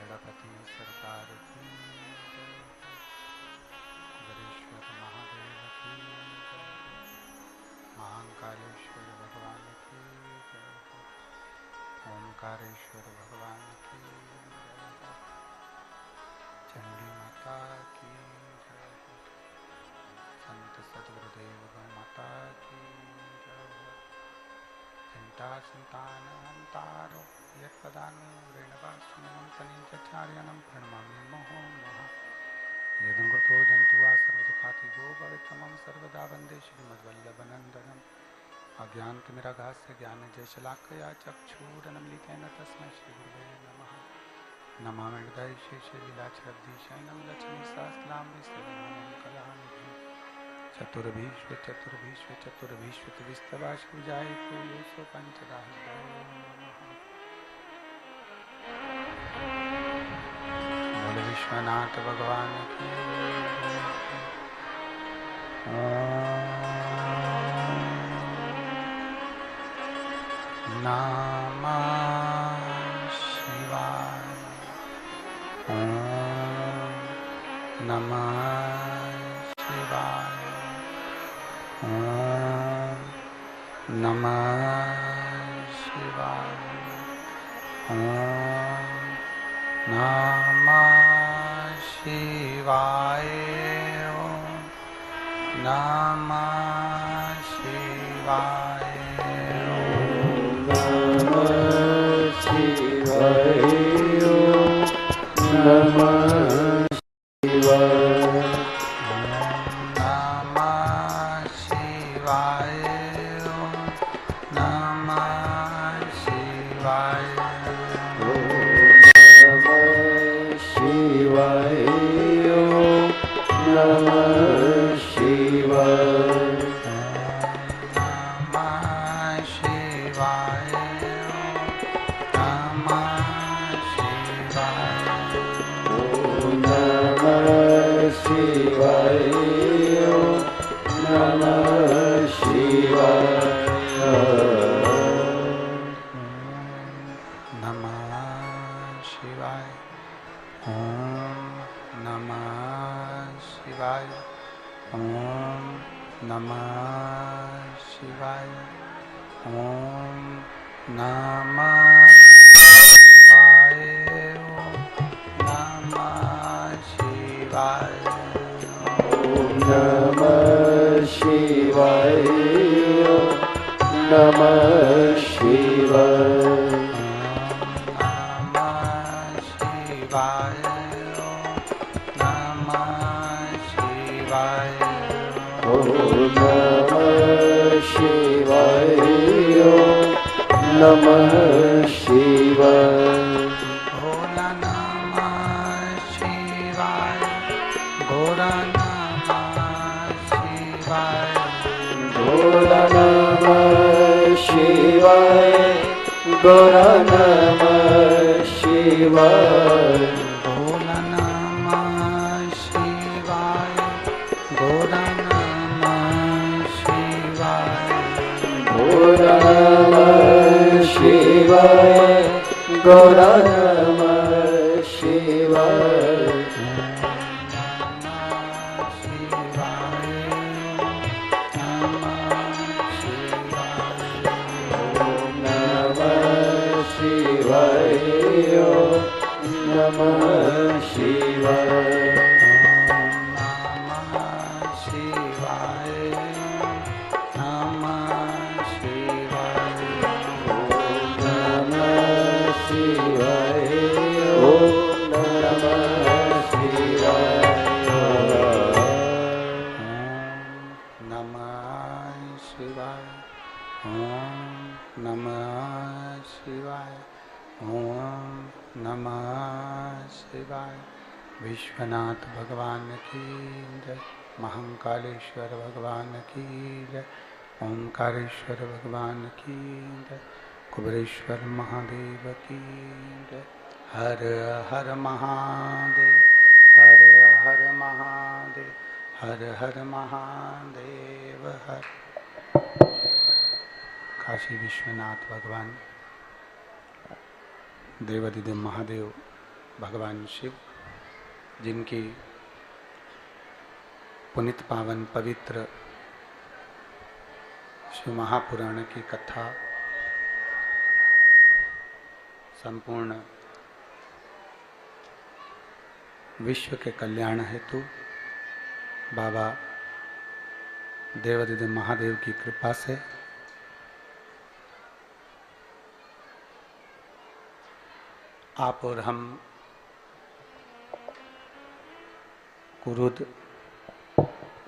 गणपति सरकार की जय। गणेश्वर महादेव की जय। महाकालेश्वर भगवान की जय। ओंकारेश्वर भगवान की जय। चंडी माता की जय। संत सद्गुरुदेव गौ माता की जय। संता संतान अंतारो यत्पदानु रेणवास्मनं तनिंचार्यनं प्रणमामि मुहुः मुहुः। यदंगतो जंतु वा सर्वदुःखातिगो भवेत्तमं सर्वदा वन्दे श्रीमद्वल्लभनन्दनम्। अज्ञानतिमिरागास्य ज्ञानजयशलाकया चक्षुरुन्मीलितेन तस्मै श्रीगुरुवे नमः। नमामि हृदये शेषलीलाच्छ्रद्दिशयनं लक्ष्मीसहस्रनामं कलानिधिं। चतुर्भीष्व चतुर्भीष्व चतुर्भीष्वतिविस्तवाश्रुजाय कुलुषो पंचदा हृदयो नमः। बोले विश्वनाथ भगवान की नमः शिवाय। ओम नमः शिवाय। ओम नमः शिवाय। ओम नमः शिवाय। ओम नमः शिवाय। नमः शिवाय। नमः शिवाय। नमः शिवाय। नमः शिवाय। नमः शिवाय। नमः शिवाय। नमः शिवाय। नमः शिवाय। नमः शिवाय। ओम नमः शिवाय। ओम नमः शिवाय। ओम नमः शिवाय। ओम नमः शिवाय। नमः शिवाय। नमः शिवाय। नमः शिवाय। नमः शिवाय। नमः शिवाय। नमः शिवाय। भोला नमः शिवाय। गोरा नमः शिवाय। भोला नमः शिवाय। गोरा नमः शिवाय। भोला नमः शिवाय। गोरा नमः शिवाय। गोरा नमः शिवाय। गोरा नमः शिवाय। नमः शिवाय। विश्वनाथ भगवान की जय। महाकालेश्वर भगवान की जय। ओंकारेश्वर भगवान की जय। कुबेरेश्वर महादेव की जय। हर हर महादेव। हर हर महादेव। हर हर महादेव। हर काशी विश्वनाथ भगवान देवादिदेव महादेव भगवान शिव, जिनकी पुनित पावन पवित्र शिव महापुराण की कथा संपूर्ण विश्व के कल्याण हेतु बाबा देवाधिदेव महादेव की कृपा से आप और हम कुरुद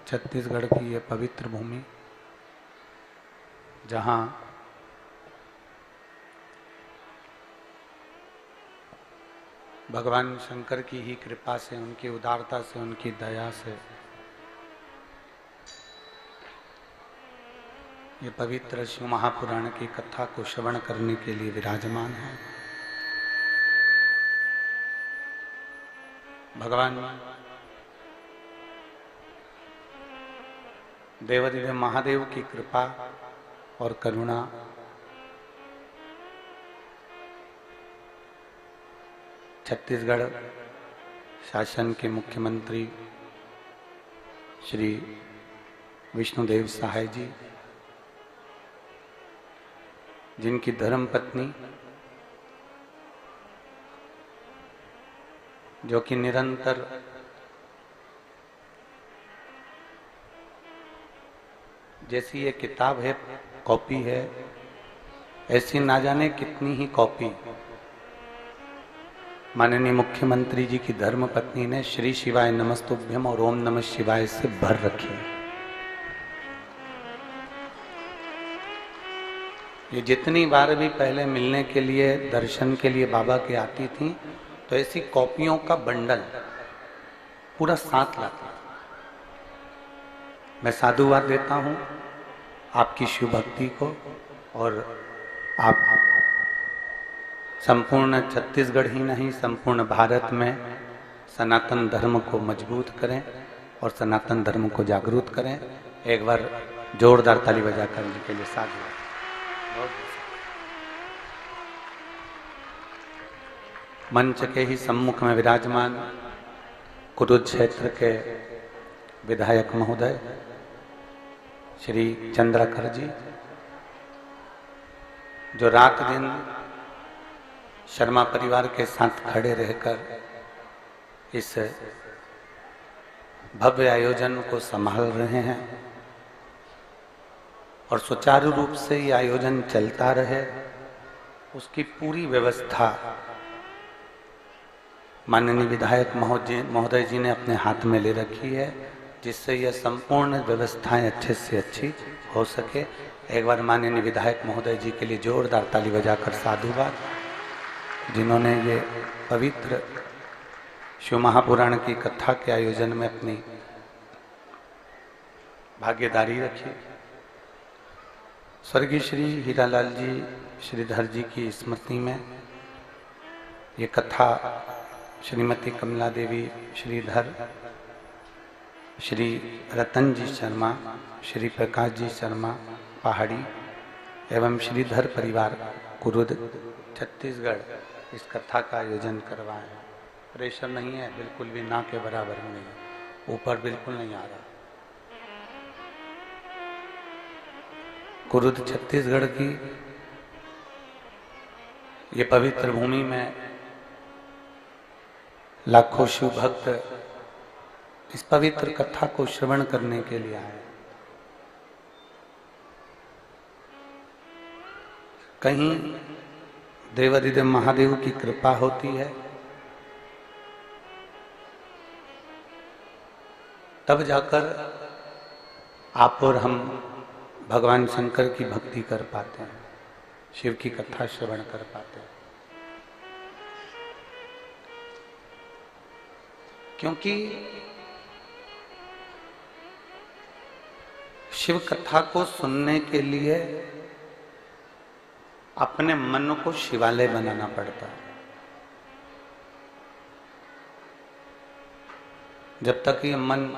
छत्तीसगढ़ की ये पवित्र भूमि, जहाँ भगवान शंकर की ही कृपा से, उनकी उदारता से, उनकी दया से ये पवित्र शिव महापुराण की कथा को श्रवण करने के लिए विराजमान है। भगवान देवाधिदेव महादेव की कृपा और करुणा छत्तीसगढ़ शासन के मुख्यमंत्री श्री विष्णुदेव सहाय जी, जिनकी धर्मपत्नी जो कि निरंतर जैसी ये किताब है, कॉपी है, ऐसी ना जाने कितनी ही कॉपी माननीय मुख्यमंत्री जी की धर्मपत्नी ने श्री शिवाय नमस्तुभ्यम और ओम नमः शिवाय से भर रखी है। ये जितनी बार भी पहले मिलने के लिए, दर्शन के लिए बाबा के आती थी, तो ऐसी कॉपियों का बंडल पूरा साथ लाती। मैं साधुवाद देता हूँ आपकी शिव भक्ति को, और आप संपूर्ण छत्तीसगढ़ ही नहीं, संपूर्ण भारत में सनातन धर्म को मजबूत करें और सनातन धर्म को जागरूक करें। एक बार जोरदार ताली बजा करने के लिए साधुवाद। मंच के ही सम्मुख में विराजमान कुरुद क्षेत्र के विधायक महोदय श्री चंद्रकर जी, जो रात दिन शर्मा परिवार के साथ खड़े रहकर इस भव्य आयोजन को संभाल रहे हैं और सुचारू रूप से ये आयोजन चलता रहे, उसकी पूरी व्यवस्था माननीय विधायक महोदय जी ने अपने हाथ में ले रखी है, जिससे यह संपूर्ण व्यवस्थाएं अच्छे से अच्छी हो सके। एक बार माननीय विधायक महोदय जी के लिए जोरदार ताली बजाकर साधुवाद, जिन्होंने ये पवित्र शिव महापुराण की कथा के आयोजन में अपनी भागीदारी रखी। स्वर्गीय श्री हीरालाल जी श्रीधर जी की स्मृति में ये कथा श्रीमती कमला देवी श्रीधर, श्री रतन जी शर्मा, श्री प्रकाश जी शर्मा पहाड़ी एवं श्रीधर परिवार कुरुद छत्तीसगढ़ इस कथा का आयोजन करवाए। प्रेशर नहीं है, बिल्कुल भी ना के बराबर नहीं है, ऊपर बिल्कुल नहीं आ रहा। कुरुद छत्तीसगढ़ की ये पवित्र भूमि में लाखों शिव भक्त इस पवित्र कथा को श्रवण करने के लिए आए। कहीं देवाधिदेव महादेव की कृपा होती है, तब जाकर आप और हम भगवान शंकर की भक्ति कर पाते हैं, शिव की कथा श्रवण कर पाते हैं। क्योंकि शिव कथा को सुनने के लिए अपने मन को शिवालय बनाना पड़ता है। जब तक ये मन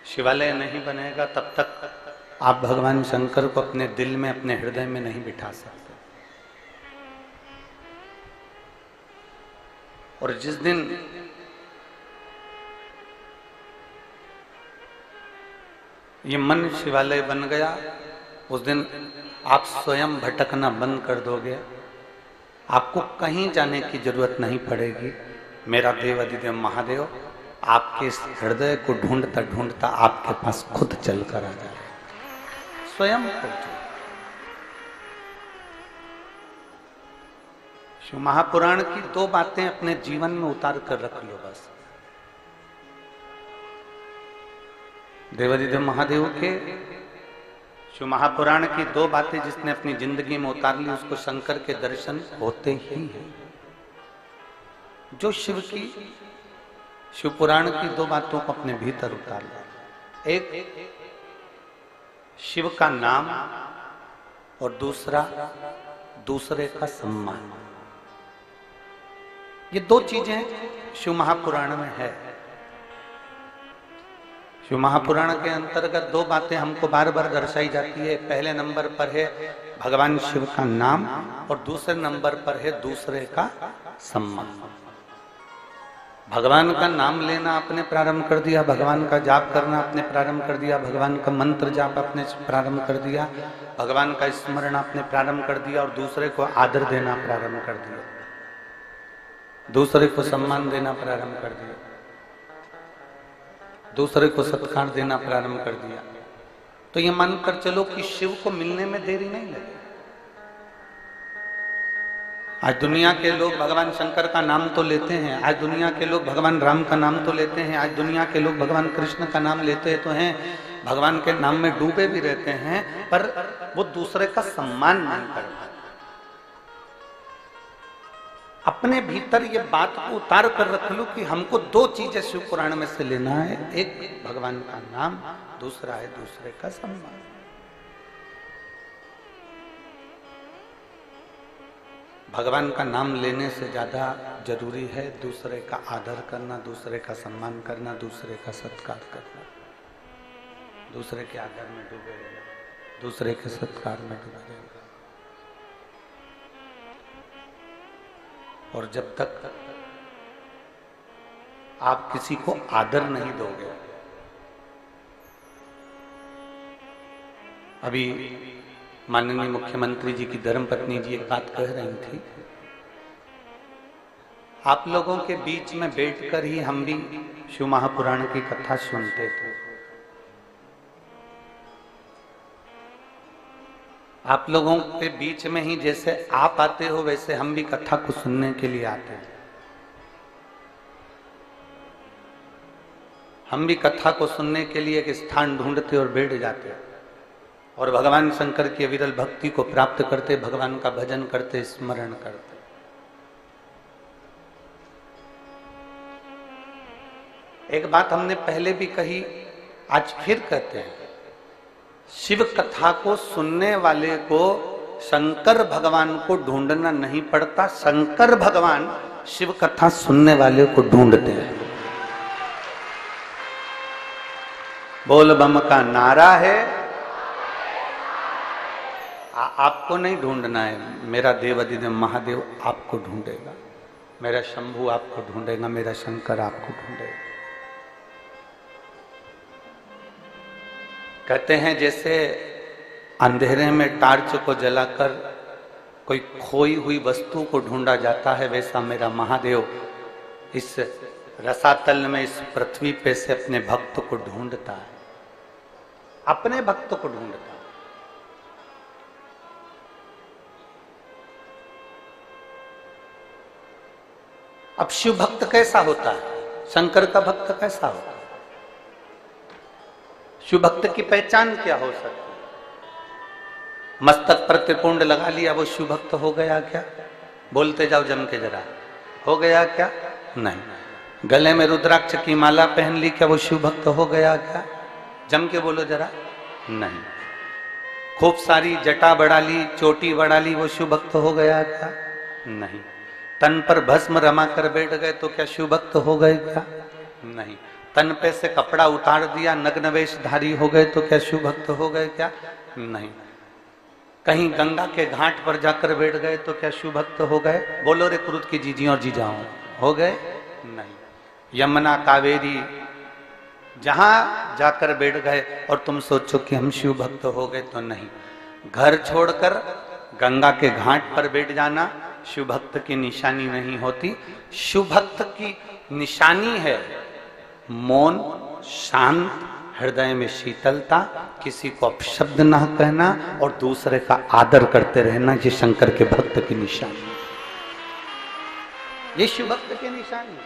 शिवालय नहीं बनेगा, तब तक आप भगवान शंकर को अपने दिल में, अपने हृदय में नहीं बिठा सकते। और जिस दिन ये मन शिवालय बन गया, उस दिन आप स्वयं भटकना बंद कर दोगे, आपको कहीं जाने की जरूरत नहीं पड़ेगी। मेरा देव अधिदेव महादेव आपके इस हृदय को ढूंढता ढूंढता आपके पास खुद चल कर आ जाए, स्वयं पहुंचो। शिव महापुराण की 2 बातें अपने जीवन में उतार कर रख लो बस। देवाधिदेव महादेव के शिव महापुराण की 2 बातें जिसने अपनी जिंदगी में उतार ली, उसको शंकर के दर्शन होते ही हैं। जो शिव पुराण की 2 बातों को अपने भीतर उतार लो, एक शिव का नाम और दूसरे का सम्मान। ये 2 चीजें शिव महापुराण में है। शिव महापुराण के अंतर्गत 2 बातें हमको बार बार दर्शाई जाती है। पहले नंबर पर है भगवान शिव का नाम और दूसरे नंबर पर है दूसरे का सम्मान। भगवान का नाम लेना आपने प्रारंभ कर दिया, भगवान का जाप करना आपने प्रारंभ कर दिया, भगवान का मंत्र जाप आपने प्रारंभ कर दिया, भगवान का स्मरण आपने प्रारंभ कर दिया और दूसरे को आदर देना प्रारंभ कर दिया, दूसरे को सम्मान देना प्रारंभ कर दिया, दूसरे को सत्कार देना प्रारंभ कर दिया। तो ये मानकर चलो कि शिव को मिलने में देरी नहीं लगी। आज दुनिया के लोग भगवान शंकर का नाम तो लेते हैं, आज दुनिया के लोग भगवान राम का नाम तो लेते हैं, आज दुनिया के लोग भगवान कृष्ण का नाम लेते तो हैं, भगवान के नाम में डूबे भी रहते हैं, पर वो दूसरे का सम्मान नहीं कर पाते। अपने भीतर ये बात को उतार कर रख लो कि हमको 2 चीजें शिव पुराण में से लेना है, एक भगवान का नाम, दूसरा है दूसरे का सम्मान। भगवान का नाम लेने से ज्यादा जरूरी है दूसरे का आदर करना, दूसरे का सम्मान करना, दूसरे का सत्कार करना, दूसरे के आदर में डूबे रहना, दूसरे के सत्कार में डूबे रहना। और जब तक आप किसी को आदर नहीं दोगे, अभी माननीय मुख्यमंत्री जी की धर्मपत्नी जी एक बात कह रही थी, आप लोगों के बीच में बैठकर ही हम भी शिव महापुराण की कथा सुनते थे। आप लोगों के बीच में ही जैसे आप आते हो वैसे हम भी कथा को सुनने के लिए आते हैं। हम भी कथा को सुनने के लिए एक स्थान ढूंढते और बैठ जाते और भगवान शंकर की अविरल भक्ति को प्राप्त करते, भगवान का भजन करते, स्मरण करते। एक बात हमने पहले भी कही, आज फिर कहते हैं, शिव कथा को सुनने वाले को शंकर भगवान को ढूंढना नहीं पड़ता, शंकर भगवान शिव कथा सुनने वाले को ढूंढते हैं। बोल बम का नारा है, आपको नहीं ढूंढना है, मेरा देव अधिदेव महादेव आपको ढूंढेगा, मेरा शंभू आपको ढूंढेगा, मेरा शंकर आपको ढूंढेगा। कहते हैं जैसे अंधेरे में टार्च को जलाकर कोई खोई हुई वस्तु को ढूंढा जाता है, वैसा मेरा महादेव इस रसातल में, इस पृथ्वी पे से अपने भक्त को ढूंढता है, अपने भक्त को ढूंढता है। अब शिव भक्त कैसा होता है, शंकर का भक्त कैसा होता है, शिव भक्त की पहचान क्या हो सकती है? मस्तक पर त्रिपुंड लगा लिया वो शिव भक्त हो गया क्या? बोलते जाओ जम के जरा, हो गया क्या? नहीं। गले में रुद्राक्ष की माला पहन ली क्या वो शिव भक्त हो गया क्या? जम के बोलो जरा, नहीं। खूब सारी जटा बढ़ा ली, चोटी बढ़ा ली, वो शिव भक्त हो गया क्या? नहीं। तन पर भस्म रमा कर बैठ गए तो क्या शिव भक्त हो गए क्या? नहीं। तन पे से कपड़ा उतार दिया, नग्न वेशधारी हो गए तो क्या शिव भक्त हो गए क्या? नहीं। कहीं गंगा के घाट पर जाकर बैठ गए तो क्या शिव भक्त हो गए? बोलो रे क्रुद्ध की जीजी और जीजाओं, हो गए? नहीं। यमुना कावेरी जहां जाकर बैठ गए और तुम सोचो कि हम शिव भक्त हो गए, तो नहीं। घर छोड़कर गंगा के घाट पर बैठ जाना शिव भक्त की निशानी नहीं होती। शिव भक्त की निशानी है मौन, शांत, हृदय में शीतलता, किसी को अपशब्द ना कहना और दूसरे का आदर करते रहना। ये शंकर के भक्त की निशानी, ये शिव भक्त की निशानी।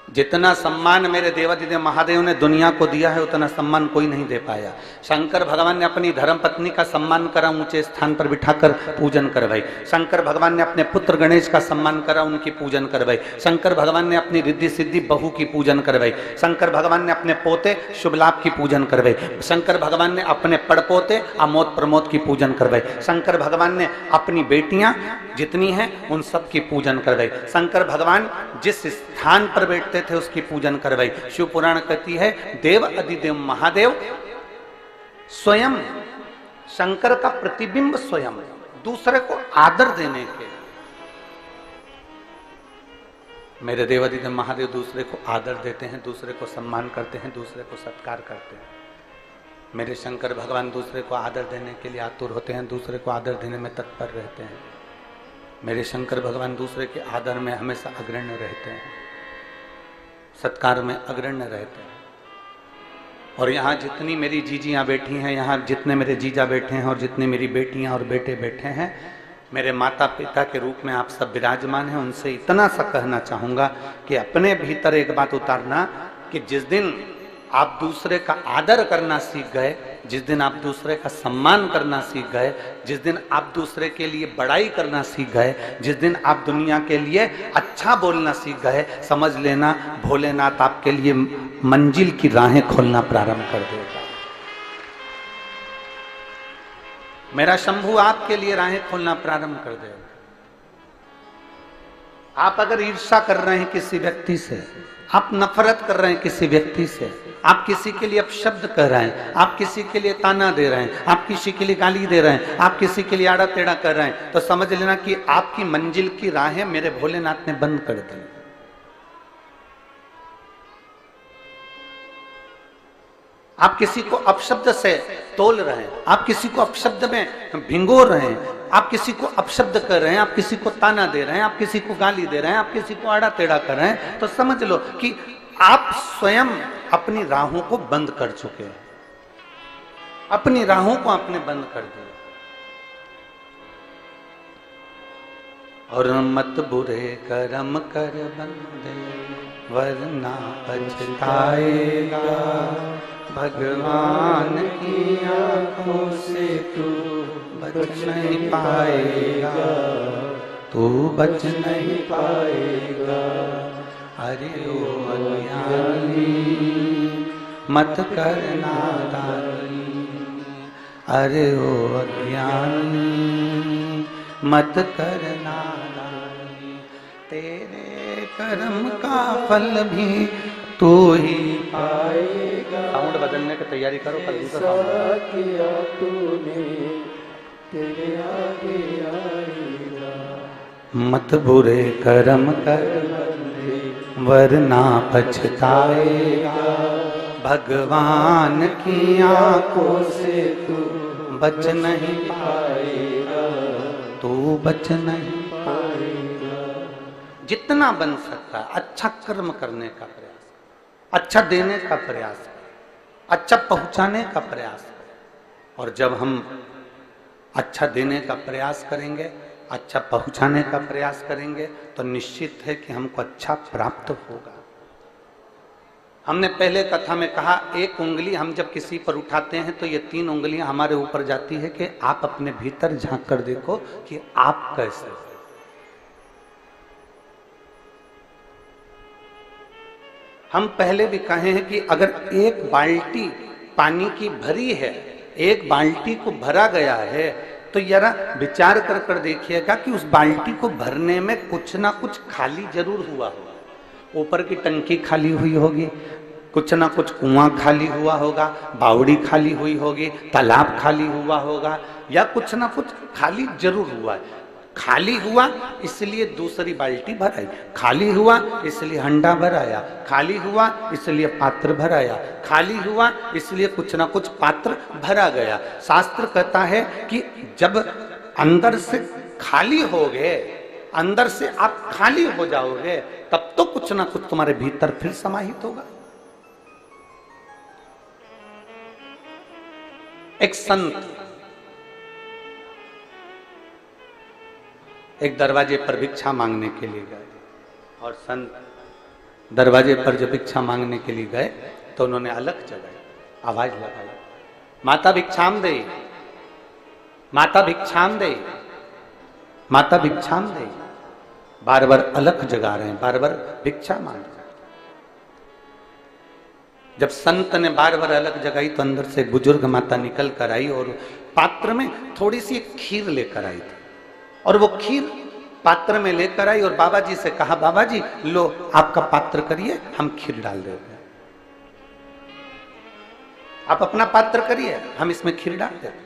जितना सम्मान मेरे देवादिदेव महादेव ने दुनिया को दिया है उतना सम्मान कोई नहीं दे पाया। शंकर भगवान ने अपनी धर्म पत्नी का सम्मान करा, ऊंचे स्थान पर बिठाकर पूजन करवाई। शंकर भगवान ने अपने पुत्र गणेश का सम्मान करा, उनकी पूजन करवाई। शंकर भगवान ने अपनी रिद्धि सिद्धि बहू की पूजन करवाई। शंकर भगवान ने अपने पोते शुभ लाभ की पूजन करवाई। शंकर भगवान ने अपने पड़पोते अमोद प्रमोद की पूजन करवाई। शंकर भगवान ने अपनी बेटियां जितनी हैं उन सब की पूजन करवाई। शंकर भगवान जिस स्थान पर बैठते थे उसकी पूजन करवाई। शिव पुराण कहती है देव अधिदेव महादेव स्वयं, शंकर का प्रतिबिंब स्वयं, दूसरे को आदर देने के। मेरे देव अधिदेव महादेव दूसरे को आदर देते हैं, दूसरे को सम्मान करते हैं, दूसरे को सत्कार करते हैं। मेरे शंकर भगवान दूसरे को आदर देने के लिए आतुर होते हैं, दूसरे को आदर देने में तत्पर रहते हैं। मेरे शंकर भगवान दूसरे के आदर में हमेशा अग्रण्य रहते हैं, सत्कार में अग्रण्य रहते हैं। और यहाँ जितनी मेरी जीजियाँ बैठी हैं, यहाँ जितने मेरे जीजा बैठे हैं और जितनी मेरी बेटियाँ और बेटे बैठे हैं, मेरे माता पिता के रूप में आप सब विराजमान हैं। उनसे इतना सा कहना चाहूँगा कि अपने भीतर एक बात उतारना कि जिस दिन आप दूसरे का आदर करना सीख गए, जिस दिन आप दूसरे का सम्मान करना सीख गए, जिस दिन आप दूसरे के लिए बड़ाई करना सीख गए, जिस दिन आप दुनिया के लिए अच्छा बोलना सीख गए, समझ लेना भोलेनाथ आपके लिए मंजिल की राहें खोलना प्रारंभ कर देगा। मेरा शंभू आपके लिए राहें खोलना प्रारंभ कर देगा। आप अगर ईर्ष्या कर रहे हैं किसी व्यक्ति से, आप नफरत कर रहे हैं किसी व्यक्ति से, आप किसी के लिए अपशब्द कह रहे हैं, आप किसी के लिए ताना दे रहे हैं, आप किसी के लिए गाली दे रहे हैं, आप किसी के लिए आड़ा टेढ़ा कर रहे हैं, तो समझ लेना कि आपकी मंजिल की राहें मेरे भोलेनाथ ने बंद कर दी। आप किसी को अपशब्द से तोल रहे हैं, आप किसी को अपशब्द में भिंगो रहे हैं, आप किसी को अपशब्द कर रहे हैं, आप किसी को ताना दे रहे हैं, आप किसी को गाली दे रहे हैं, आप किसी को आड़ा टेढ़ा कर रहे हैं, तो समझ लो कि आप स्वयं अपनी राहों को बंद कर चुके हैं। अपनी राहों को आपने बंद कर दिया। और मत बुरे कर्म कर बंदे वरना पछताएगा, भगवान की आंखों से तू बच नहीं पाएगा, तू बच नहीं पाएगा। अरे ओ अज्ञानी मत कर नादानी, अरे ओ अज्ञानी मत कर नादानी, तेरे कर्म का फल भी तू ही पाएगा। साउंड बदलने की तैयारी करो, कल दूसरा किया तूने तेरे आगे आएगा। मत बुरे कर्म कर वरना पछताएगा, भगवान की आंखों से तू बच नहीं पाएगा, तू बच नहीं पाएगा। जितना बन सकता है अच्छा कर्म करने का प्रयास, अच्छा देने का प्रयास, अच्छा पहुंचाने का प्रयास। और जब हम अच्छा देने का प्रयास करेंगे, अच्छा पहुंचाने का प्रयास करेंगे, तो निश्चित है कि हमको अच्छा प्राप्त होगा। हमने पहले कथा में कहा एक उंगली हम जब किसी पर उठाते हैं तो ये 3 उंगलियां हमारे ऊपर जाती है कि आप अपने भीतर झांक कर देखो कि आप कैसे। हम पहले भी कहे हैं कि अगर एक बाल्टी पानी की भरी है, एक बाल्टी को भरा गया है, तो जरा विचार कर कर देखिएगा कि उस बाल्टी को भरने में कुछ ना कुछ खाली जरूर हुआ होगा। ऊपर की टंकी खाली हुई होगी, कुछ ना कुछ कुआं खाली हुआ होगा, बावड़ी खाली हुई होगी, तालाब खाली हुआ होगा, या कुछ ना कुछ खाली जरूर हुआ है। खाली हुआ इसलिए दूसरी बाल्टी भराई, खाली हुआ इसलिए हंडा भराया, खाली हुआ इसलिए पात्र भराया, खाली हुआ इसलिए कुछ ना कुछ पात्र भरा गया। शास्त्र कहता है कि जब अंदर से खाली हो गए, अंदर से आप खाली हो जाओगे, तब तो कुछ ना कुछ तुम्हारे भीतर फिर समाहित होगा। एक संत एक दरवाजे पर भिक्षा मांगने के लिए गए, और संत दरवाजे पर जब भिक्षा मांगने के लिए गए तो उन्होंने अलग जगाई, आवाज लगाई, माता भिक्षाम दे, माता भिक्षाम दे, माता भिक्षाम दे। बार बार अलग जगा रहे हैं, बार बार भिक्षा मांग रहे हैं। जब संत ने बार बार अलग जगाई तो अंदर से बुजुर्ग माता निकल कर आई और पात्र में थोड़ी सी खीर लेकर आई थी, और वो खीर पात्र में लेकर आई और बाबा जी से कहा, बाबा जी लो आपका पात्र करिए, हम खीर डाल देते हैं, आप अपना पात्र करिए, हम इसमें खीर डाल देते हैं।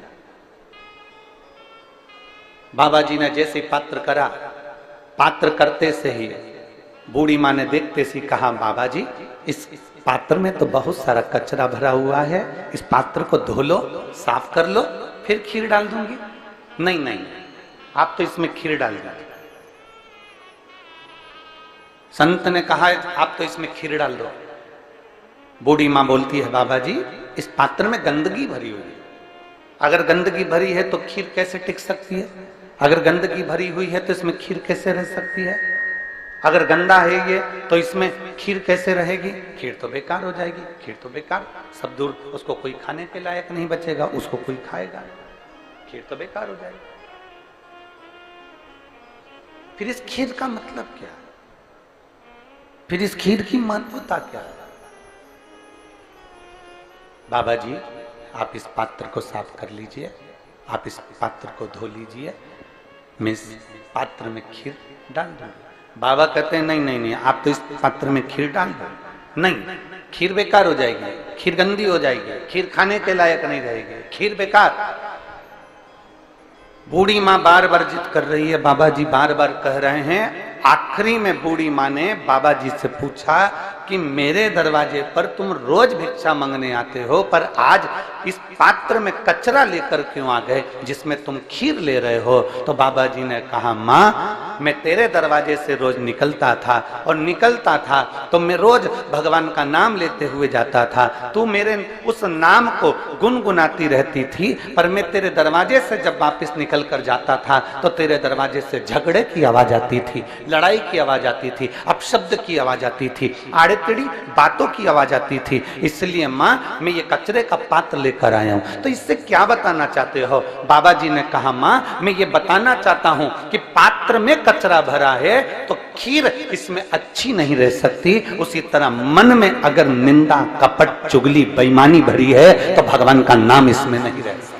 बाबा जी ने जैसे पात्र करा, पात्र करते से ही बूढ़ी माँ ने देखते से कहा, बाबा जी इस पात्र में तो बहुत सारा कचरा भरा हुआ है, इस पात्र को धो लो, साफ कर लो, फिर खीर डाल दूंगी। नहीं नहीं, आप तो इसमें खीर डाल दीजिए। संत ने कहा, आप तो इसमें खीर डाल दो। बूढ़ी माँ बोलती है, बाबा जी इस पात्र में गंदगी भरी हुई है, अगर गंदगी भरी है तो खीर कैसे टिक सकती है, अगर गंदगी भरी हुई है तो इसमें खीर कैसे रह सकती है, अगर गंदा है ये तो इसमें खीर कैसे रहेगी, खीर तो बेकार हो जाएगी, खीर तो बेकार, सब दूर, उसको कोई खाने के लायक नहीं बचेगा, उसको कोई खाएगा, खीर तो बेकार हो जाएगी। फिर इस खीर का मतलब क्या है, फिर इस खीर की महत्वता क्या है? बाबा जी आप इस पात्र को साफ कर लीजिए, आप इस पात्र को धो लीजिए, मैं इस पात्र में खीर डाल दूंगा। बाबा कहते हैं नहीं नहीं नहीं, आप तो इस पात्र में खीर डाल दो। नहीं, खीर बेकार हो जाएगी, खीर गंदी हो जाएगी, खीर खाने के लायक नहीं रहेगी, खीर बेकार। बूढ़ी माँ बार बार जिद कर रही है, बाबा जी बार बार कह रहे हैं। आखिरी में बूढ़ी माँ ने बाबा जी से पूछा कि मेरे दरवाजे पर तुम रोज भिक्षा मांगने आते हो, पर आज इस पात्र में कचरा लेकर क्यों आ गए जिसमें तुम खीर ले रहे हो? तो बाबा जी ने कहा, माँ मैं तेरे दरवाजे से रोज निकलता था, और निकलता था तो मैं रोज भगवान का नाम लेते हुए जाता था, तू मेरे उस नाम को गुनगुनाती रहती थी, पर मैं तेरे दरवाजे से जब वापस निकल कर जाता था तो तेरे दरवाजे से झगड़े की आवाज आती थी, लड़ाई की आवाज आती थी, अपशब्द की आवाज आती थी, आड़े टेढ़ी बातों की आवाज आती थी। इसलिए माँ मैं ये कचरे का पात्र लेकर आया हूं। तो इससे क्या बताना चाहते हो? बाबा जी ने कहा, माँ मैं ये बताना चाहता हूं कि पात्र में कचरा भरा है तो खीर इसमें अच्छी नहीं रह सकती। उसी तरह मन में अगर निंदा, कपट, चुगली, बेईमानी भरी है तो भगवान का नाम इसमें नहीं रह सकता,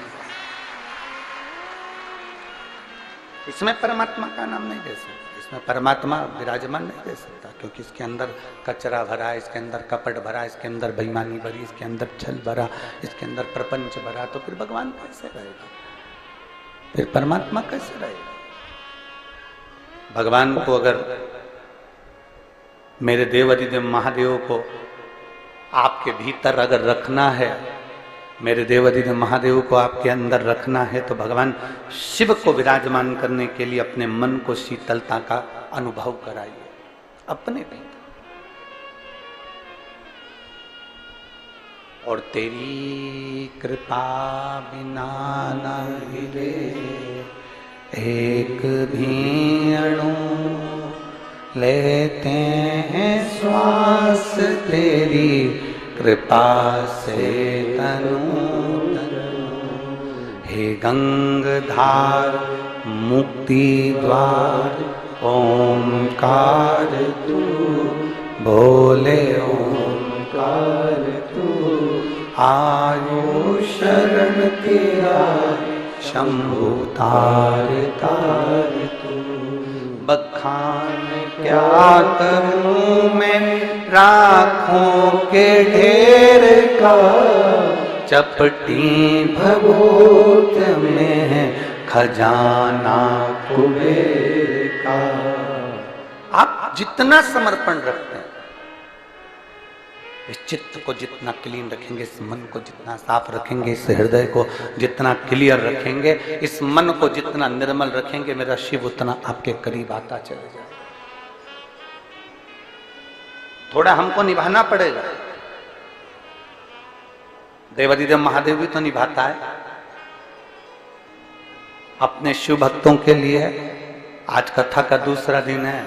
इसमें परमात्मा का नाम नहीं दे सकता, इसमें परमात्मा विराजमान नहीं दे सकता, क्योंकि इसके अंदर कचरा भरा है, इसके अंदर कपट भरा, इसके अंदर बेईमानी भरी, इसके अंदर छल भरा, इसके अंदर प्रपंच भरा, तो फिर भगवान कैसे रहेगा, फिर परमात्मा कैसे रहेगा? भगवान को अगर, मेरे देवाधिदेव महादेव को आपके भीतर अगर रखना है, मेरे देवाधिदेव महादेव को आपके अंदर रखना है, तो भगवान शिव को विराजमान करने के लिए अपने मन को शीतलता का अनुभव कराइए अपने भीतर। और तेरी कृपा बिना न हिले एक भी अणु, लेते हैं श्वास तेरी कृपा से तनु तनु। हे गंगाधार मुक्ति द्वार ओंकार तू, बोले ओंकार तू, आयो शरण तेरा शंभु तार तार तू। बखान क्या करूं मैं राखों के ढेर का, चपटी भगोत में खजाना कुबेर का। आप जितना समर्पण रखते हैं, इस चित्त को जितना क्लीन रखेंगे, इस मन को जितना साफ रखेंगे, इस हृदय को जितना क्लियर रखेंगे, इस मन को जितना निर्मल रखेंगे, मेरा शिव उतना आपके करीब आता चला जाए। थोड़ा हमको निभाना पड़ेगा। देवादिदेव महादेव भी तो निभाता है अपने शिव भक्तों के लिए। आज कथा का दूसरा दिन है,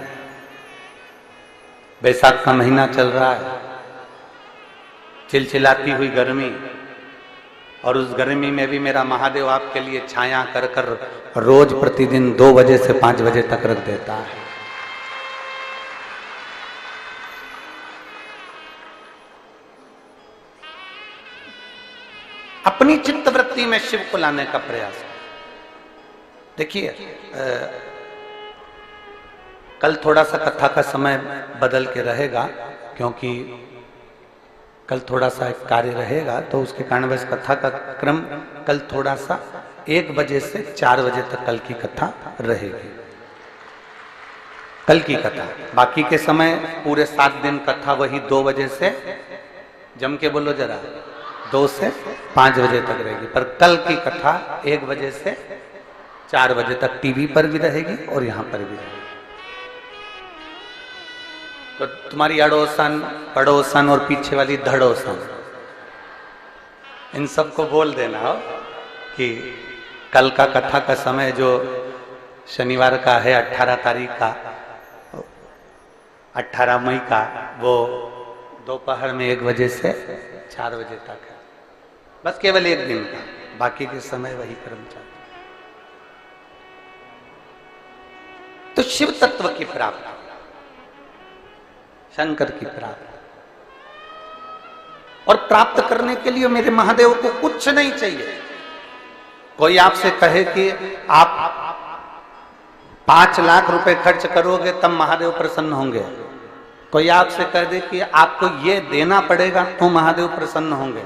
बैसाख का महीना चल रहा है, चिलचिलाती हुई गर्मी, और उस गर्मी में भी मेरा महादेव आपके लिए छाया कर कर रोज प्रतिदिन 2 बजे से 5 बजे तक रख देता है। अपनी चित्त वृत्ति में शिव को लाने का प्रयास करें। देखिए, कल थोड़ा सा कथा का समय बदल के रहेगा, क्योंकि कल थोड़ा सा एक कार्य रहेगा, तो उसके कारण बस कथा का क्रम कल थोड़ा सा 1 बजे से 4 बजे तक कल की कथा रहेगी। कल की कथा, बाकी के समय पूरे 7 दिन कथा वही 2 बजे से, जम के बोलो जरा, 2 से 5 बजे तक रहेगी। पर कल की कथा 1 बजे से 4 बजे तक टीवी पर भी रहेगी और यहां पर भी रहेगी। तो तुम्हारी अड़ोसन, पड़ोसन और पीछे वाली धड़ोसन, इन सबको बोल देना हो कि कल का कथा का समय जो शनिवार का है 18 तारीख का, 18 मई का, वो दोपहर में 1 बजे से 4 बजे तक है। बस केवल 1 दिन का, बाकी के समय वही कर्म चलता। तो शिव तत्व की प्राप्ति, शंकर की प्राप्ति, और प्राप्त करने के लिए मेरे महादेव को कुछ नहीं चाहिए। कोई आपसे कहे कि आप 5 लाख रुपए खर्च करोगे तब महादेव प्रसन्न होंगे, कोई आपसे कह दे कि आपको ये देना पड़ेगा तो महादेव प्रसन्न होंगे,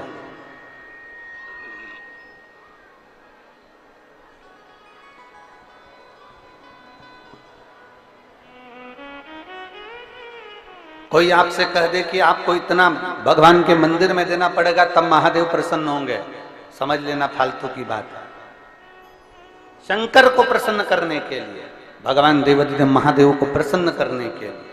कोई आपसे कह दे कि आपको इतना भगवान के मंदिर में देना पड़ेगा तब महादेव प्रसन्न होंगे, समझ लेना फालतू की बात है। शंकर को प्रसन्न करने के लिए, भगवान देवादिदेव महादेव को प्रसन्न करने के लिए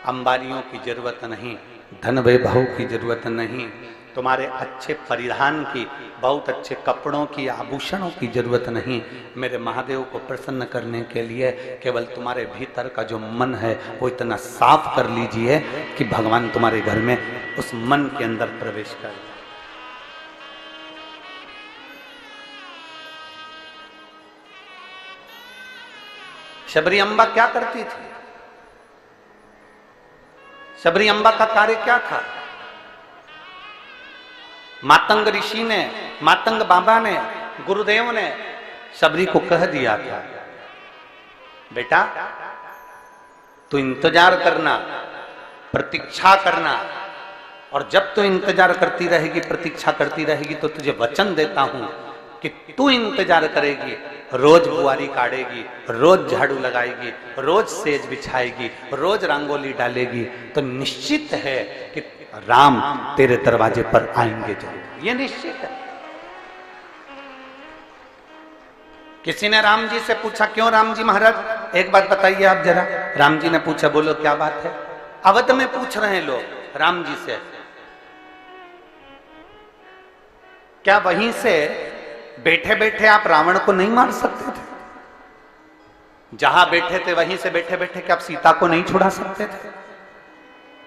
अंबारियों की जरूरत नहीं, धन वैभव की जरूरत नहीं, तुम्हारे अच्छे परिधान की, बहुत अच्छे कपड़ों की, आभूषणों की जरूरत नहीं। मेरे महादेव को प्रसन्न करने के लिए केवल तुम्हारे भीतर का जो मन है वो इतना साफ कर लीजिए कि भगवान तुम्हारे घर में उस मन के अंदर प्रवेश कर जाए। शबरी अम्बा क्या करती थी? शबरी अम्बा का कार्य क्या था? मातंग ऋषि ने, मातंग बाबा ने, गुरुदेव ने शबरी को कह दिया था, बेटा तू इंतजार करना, प्रतीक्षा करना, और जब तू इंतजार करती रहेगी, प्रतीक्षा करती रहेगी, तो तुझे वचन देता हूं कि तू इंतजार करेगी, रोज बुआरी काटेगी, रोज झाड़ू लगाएगी, रोज सेज बिछाएगी, रोज रंगोली डालेगी, तो निश्चित है कि राम तेरे दरवाजे पर आएंगे जरूर, ये निश्चित है। किसी ने राम जी से पूछा, क्यों राम जी महाराज, एक बात बताइए आप जरा। राम जी ने पूछा, बोलो क्या बात है? अवध में पूछ रहे हैं लोग राम जी से, क्या वहीं से बैठे बैठे आप रावण को नहीं मार सकते थे? जहां बैठे थे वहीं से बैठे बैठे क्या आप सीता को नहीं छुड़ा सकते थे?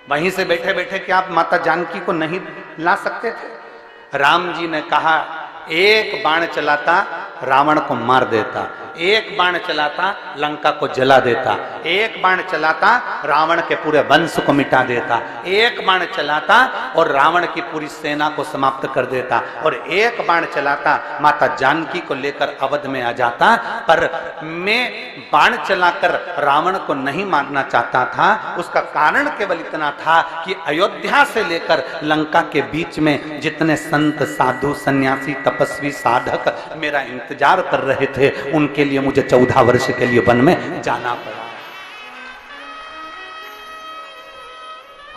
वहीं से बैठे बैठे क्या आप माता जानकी को नहीं ला सकते थे? राम जी ने कहा, एक बाण चलाता रावण को मार देता, एक बाण चलाता लंका को जला देता, एक बाण चलाता रावण के पूरे वंश को मिटा देता, एक बाण चलाता और रावण की पूरी सेना को समाप्त कर देता, और एक बाण चलाता माता जानकी को लेकर अवध में आ जाता। पर मैं बाण चलाकर रावण को नहीं मारना चाहता था। उसका कारण केवल इतना था कि अयोध्या से लेकर लंका के बीच में जितने संत साधु सन्यासी तपस्वी साधक मेरा इंतजार कर रहे थे, उनके लिए मुझे 14 वर्ष के लिए वन में जाना पड़ा।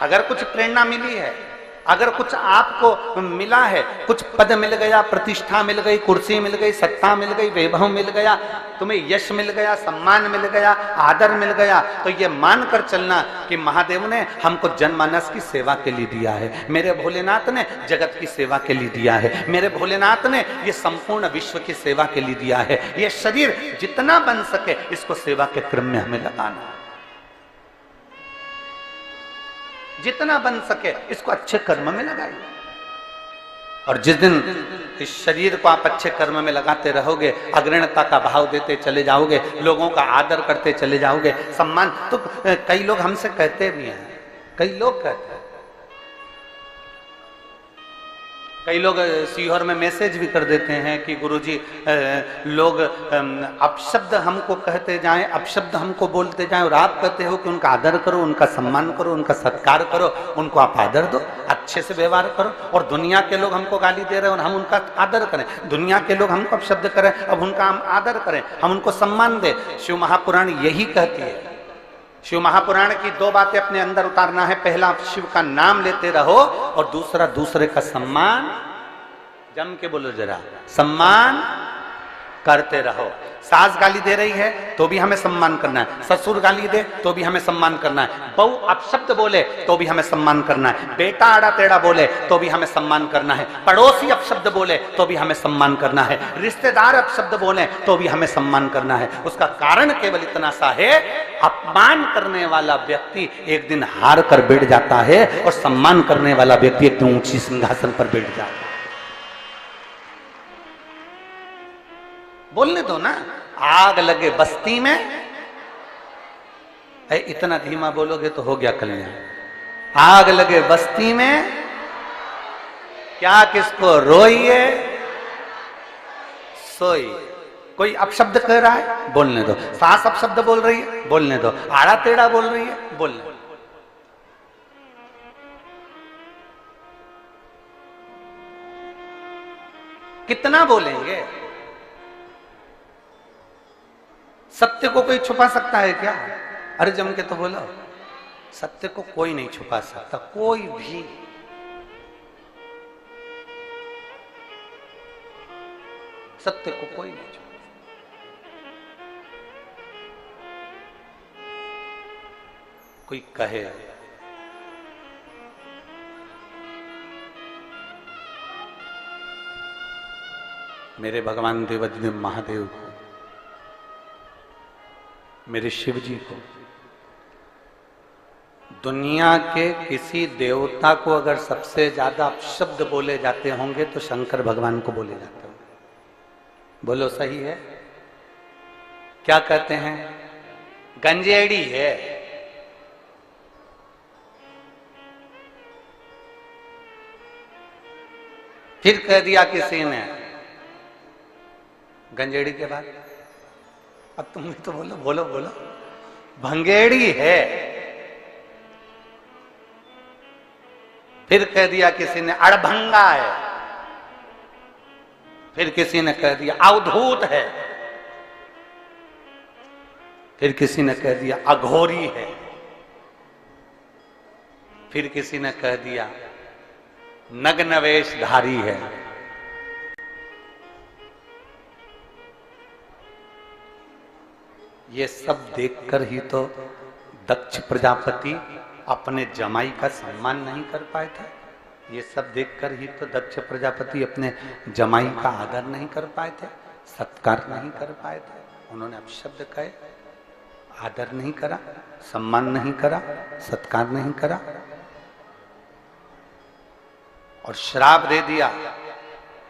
अगर कुछ प्रेरणा मिली है, अगर कुछ आपको मिला है, कुछ पद मिल गया, प्रतिष्ठा मिल गई, कुर्सी मिल गई, सत्ता मिल गई, वैभव मिल गया, तुम्हें यश मिल गया, सम्मान मिल गया, आदर मिल गया, तो ये मानकर चलना कि महादेव ने हमको जनमानस की सेवा के लिए दिया है, मेरे भोलेनाथ ने जगत की सेवा के लिए दिया है, मेरे भोलेनाथ ने ये संपूर्ण विश्व की सेवा के लिए दिया है। ये शरीर जितना बन सके इसको सेवा के क्रम में हमें लगाना है, जितना बन सके इसको अच्छे कर्म में लगाइए। और जिस दिन इस शरीर को आप अच्छे कर्म में लगाते रहोगे, अग्रणता का भाव देते चले जाओगे, लोगों का आदर करते चले जाओगे, सम्मान, तो कई लोग हमसे कहते भी हैं, कई लोग कहते हैं, कई लोग सीहोर में मैसेज भी कर देते हैं कि गुरुजी लोग अपशब्द हमको कहते जाएं, अपशब्द हमको बोलते जाएं, और आप कहते हो कि उनका आदर करो, उनका सम्मान करो, उनका सत्कार करो, उनको आप आदर दो, अच्छे से व्यवहार करो। और दुनिया के लोग हमको गाली दे रहे हैं और हम उनका आदर करें, दुनिया के लोग हमको अपशब्द करें, अब उनका हम आदर करें, हम उनको सम्मान दें। शिव महापुराण यही कहती है। शिव महापुराण की 2 बातें अपने अंदर उतारना है। पहला, शिव का नाम लेते रहो, और दूसरा, दूसरे का सम्मान, जम के बोलो जरा, सम्मान करते रहो। सास गाली दे रही है तो भी हमें सम्मान करना है, ससुर गाली दे तो भी हमें सम्मान करना है, बहू अपशब्द बोले तो भी हमें सम्मान करना है, बेटा आड़ा टेढ़ा बोले तो भी हमें सम्मान करना है, पड़ोसी अपशब्द बोले तो भी हमें सम्मान करना है, रिश्तेदार अपशब्द बोले तो भी हमें सम्मान करना है। उसका कारण केवल इतना सा है, अपमान करने वाला व्यक्ति एक दिन हार कर बैठ जाता है, और सम्मान करने वाला व्यक्ति एक दिन ऊंची सिंहासन पर बैठ जाता है। बोलने दो ना, आग लगे बस्ती में, इतना धीमा बोलोगे तो हो गया कल्याण। आग लगे बस्ती में, क्या किसको रोइए सोइए। कोई अपशब्द कह रहा है, बोलने दो। सास अपशब्द बोल रही है, बोलने दो। आड़ा टेढ़ा बोल रही है, बोलने दो। कितना बोलेंगे? सत्य को कोई छुपा सकता है क्या? अरे जम के तो बोलो, सत्य को कोई नहीं छुपा सकता, कोई भी। सत्य को कोई नहीं छुपा। कोई कहे मेरे भगवान देवाधिदेव महादेव को, मेरे शिव जी को, दुनिया के किसी देवता को अगर सबसे ज्यादा अपशब्द बोले जाते होंगे तो शंकर भगवान को बोले जाते होंगे। बोलो सही है? क्या कहते हैं? गंजेड़ी है। फिर कह दिया किसी ने गंजेड़ी के बाद, अब तुम भी तो बोलो, बोलो बोलो, भंगेड़ी है। फिर कह दिया किसी ने अड़भंगा है, फिर किसी ने कह दिया अवधूत है, फिर किसी ने कह दिया अघोरी है, फिर किसी ने कह दिया नग्न वेशधारी है। ये सब देखकर ही तो दक्ष प्रजापति अपने जमाई का सम्मान नहीं कर पाए थे। ये सब देखकर ही तो दक्ष प्रजापति अपने जमाई का आदर नहीं कर पाए थे, सत्कार नहीं कर पाए थे। उन्होंने अपशब्द कहे, आदर नहीं करा, सम्मान नहीं करा, सत्कार नहीं करा, और श्राप दे दिया,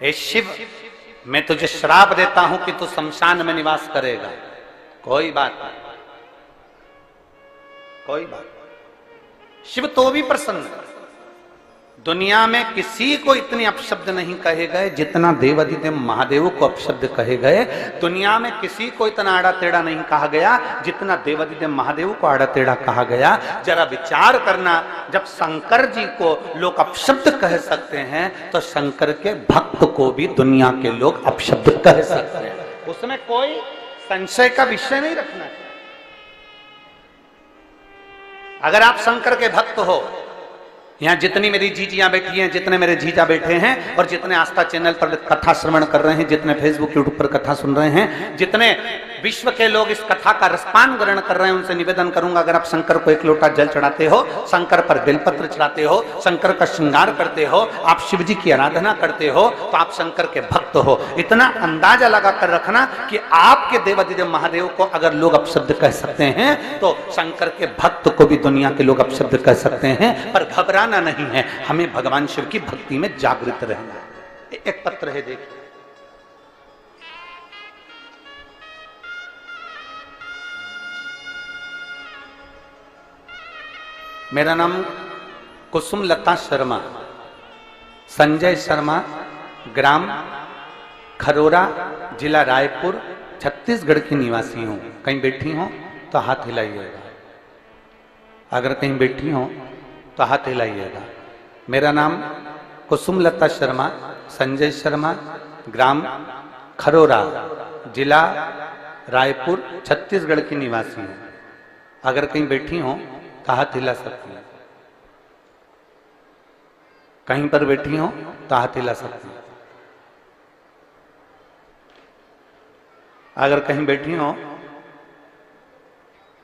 हे शिव मैं तुझे श्राप देता हूं कि तू शमशान में निवास करेगा। कोई बात नहीं, कोई बात नहीं। शिव तो भी प्रसन्न है। दुनिया में किसी को इतने अपशब्द नहीं कहे गए जितना देवाधिदेव महादेव को अपशब्द कहे गए। दुनिया में किसी को इतना आड़ा टेढ़ा नहीं कहा गया जितना देवाधिदेव महादेव को आड़ा टेढ़ा कहा गया। जरा विचार करना, जब शंकर जी को लोग अपशब्द कह सकते हैं तो शंकर के भक्त को भी दुनिया के लोग अपशब्द कह सकते हैं। उसमें कोई संशय का विषय नहीं रखना चाहिए। अगर आप शंकर के भक्त हो, यहाँ जितनी मेरी जीजियां बैठी हैं, जितने मेरे जीजा बैठे हैं और जितने आस्था चैनल पर कथा श्रवण कर रहे हैं, जितने फेसबुक यूट्यूब पर कथा सुन रहे हैं, जितने विश्व के लोग इस कथा का रसपान ग्रहण कर रहे हैं, उनसे निवेदन करूंगा, अगर आप शंकर को एक लोटा जल चढ़ाते हो, शंकर पर बेलपत्र चढ़ाते हो, शंकर का श्रृंगार करते हो, आप शिव जी की आराधना करते हो, तो आप शंकर के भक्त हो। इतना अंदाजा लगा कर रखना कि आपके देवाधिदेव महादेव को अगर लोग अपशब्द कह सकते हैं तो शंकर के भक्त को भी दुनिया के लोग अपशब्द कह सकते हैं। पर घबराना नहीं है, हमें भगवान शिव की भक्ति में जागृत रहना है। एक पत्र है, देखिए, मेरा नाम कुसुम लता शर्मा, संजय शर्मा, ग्राम खरोरा, जिला रायपुर, छत्तीसगढ़ की निवासी हूं। कहीं बैठी हो तो हाथ हिलाइएगा, अगर कहीं बैठी हो तो हाथ हिलाइएगा। मेरा नाम कुसुम लता शर्मा, संजय शर्मा, ग्राम खरोरा, जिला रायपुर, छत्तीसगढ़ की निवासी हूं। अगर कहीं बैठी हो तो हाथ हिला सकती है, कहीं पर बैठी हो तो हाथ हिला सकती है। अगर कहीं बैठी हो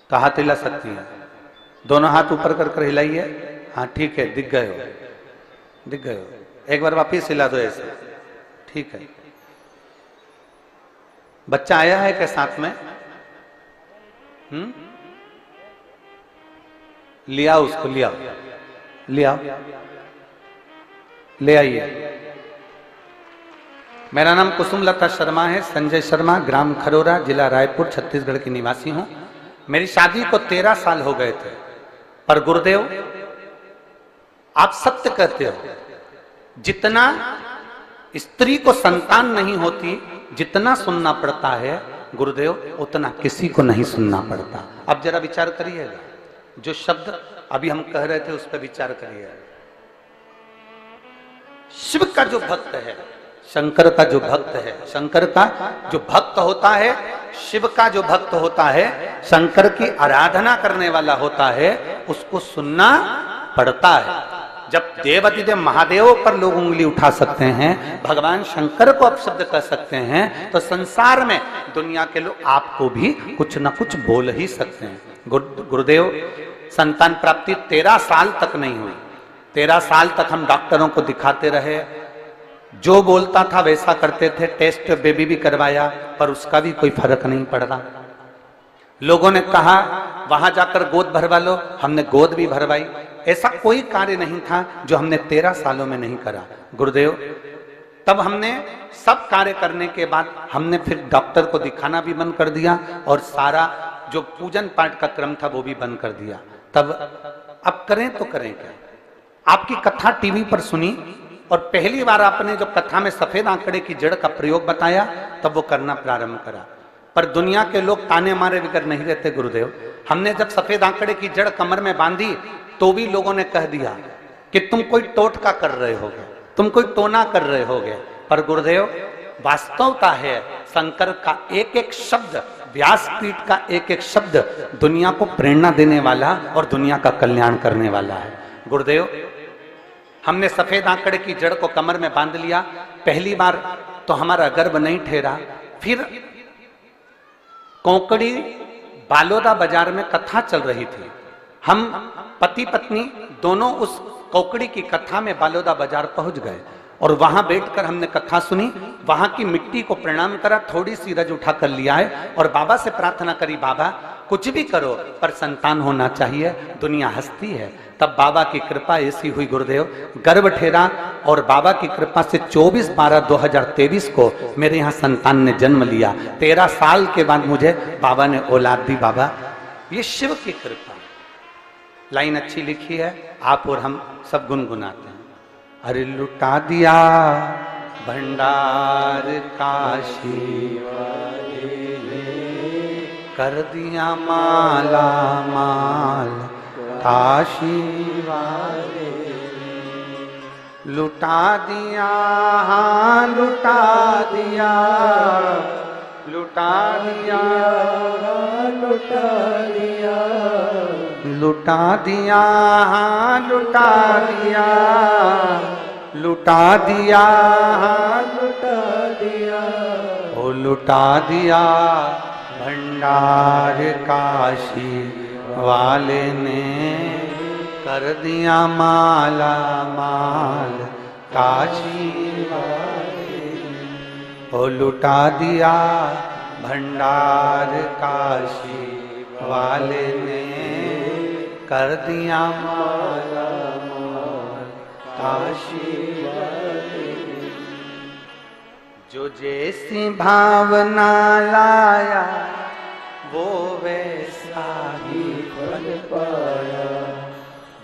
तो हाथ हिला सकती है। दोनों हाथ ऊपर कर कर हिलाइए। हाँ ठीक है, दिख गए हो, दिख गए हो। एक बार वापिस हिला दो ऐसे, ठीक है। बच्चा आया है क्या साथ में? लिया उसको, लिया लिया, ले आइए। मेरा नाम कुसुम लता शर्मा है, संजय शर्मा, ग्राम खरोरा, जिला रायपुर, छत्तीसगढ़ की निवासी हूं। मेरी शादी को 13 साल हो गए थे, पर गुरुदेव आप सत्य कहते हो, जितना स्त्री को संतान नहीं होती, जितना सुनना पड़ता है गुरुदेव उतना किसी को नहीं सुनना पड़ता। अब जरा विचार करिएगा, जो शब्द अभी हम कह रहे थे उस पर विचार करिएगा। शिव का जो भक्त है, शंकर का जो भक्त है, शंकर का जो भक्त होता है, शिव का जो भक्त होता है, शंकर की आराधना करने वाला होता है, उसको सुनना पड़ता है। जब देवाधिदेव महादेव पर लोग उंगली उठा सकते हैं, भगवान शंकर को अपशब्द कर सकते हैं, तो संसार में दुनिया के लोग आपको भी कुछ ना कुछ बोल ही सकते हैं। गुरुदेव संतान प्राप्ति 13 साल तक नहीं हुई। 13 साल तक हम डॉक्टरों को दिखाते रहे, जो बोलता था वैसा करते थे, टेस्ट बेबी भी करवाया, पर उसका भी कोई फर्क नहीं पड़ रहा। लोगों ने कहा वहां जाकर गोद भरवा लो, हमने गोद भी भरवाई। ऐसा कोई कार्य नहीं था जो हमने 13 सालों में नहीं करा। गुरुदेव तब हमने सब कार्य करने के बाद हमने फिर डॉक्टर को दिखाना भी बंद कर दिया और सारा जो पूजन पाठ का क्रम था वो भी बंद कर दिया। तब अब करें तो करें क्या? आपकी कथा टीवी पर सुनी और पहली बार आपने जो कथा में सफेद आंकड़े की जड़ का प्रयोग बताया, तब वो करना प्रारंभ करा। पर दुनिया के लोग ताने मारे बिगर नहीं रहते गुरुदेव। हमने जब सफेद आंकड़े की जड़ कमर में बांधी तो भी लोगों ने कह दिया कि तुम कोई टोटका कर रहे होगे, तुम कोई टोना कर रहे होगे। पर गुरुदेव वास्तवता है, शंकर का एक एक शब्द, व्यासपीठ का एक एक शब्द दुनिया को प्रेरणा देने वाला और दुनिया का कल्याण करने वाला है। गुरुदेव हमने सफेद आंकड़े की जड़ को कमर में बांध लिया। पहली बार तो हमारा गर्भ नहीं ठहरा, फिर कोंकड़ी बालोदा बाजार में कथा चल रही थी। हम पति पत्नी दोनों उस कोंकड़ी की कथा में बालोदा बाजार पहुंच गए और वहां बैठकर हमने कथा सुनी। वहां की मिट्टी को प्रणाम करा, थोड़ी सी रज उठा कर लिया है और बाबा से प्रार्थना करी, बाबा कुछ भी करो पर संतान होना चाहिए, दुनिया हंसती है। तब बाबा की कृपा ऐसी हुई गुरुदेव, गर्भ ठेरा और बाबा की कृपा से 24/12/2023 को मेरे यहाँ संतान ने जन्म लिया। 13 साल के बाद मुझे बाबा ने औलाद दी। बाबा ये शिव की कृपा। लाइन अच्छी लिखी है, आप और हम सब गुनगुनाते हैं। अरे लुटा दिया भंडार काशी वाले ने, कर दिया माला माल काशी वाले ने। लुटा दिया, हाँ लुटा दिया, लुटा दिया, लुटा दिया, लुटा दिया, हाँ लुटा दिया, लुटा दिया, हाँ लुटा दिया, ओ लुटा दिया भंडार काशी वाले ने, कर दिया माला माल काशी वाले ने। ओ लुटा दिया भंडार काशी वाले ने, कर दिया माला माल काशी वाले ने। जो जैसी भावना लाया वो वैसा ही फल पाया,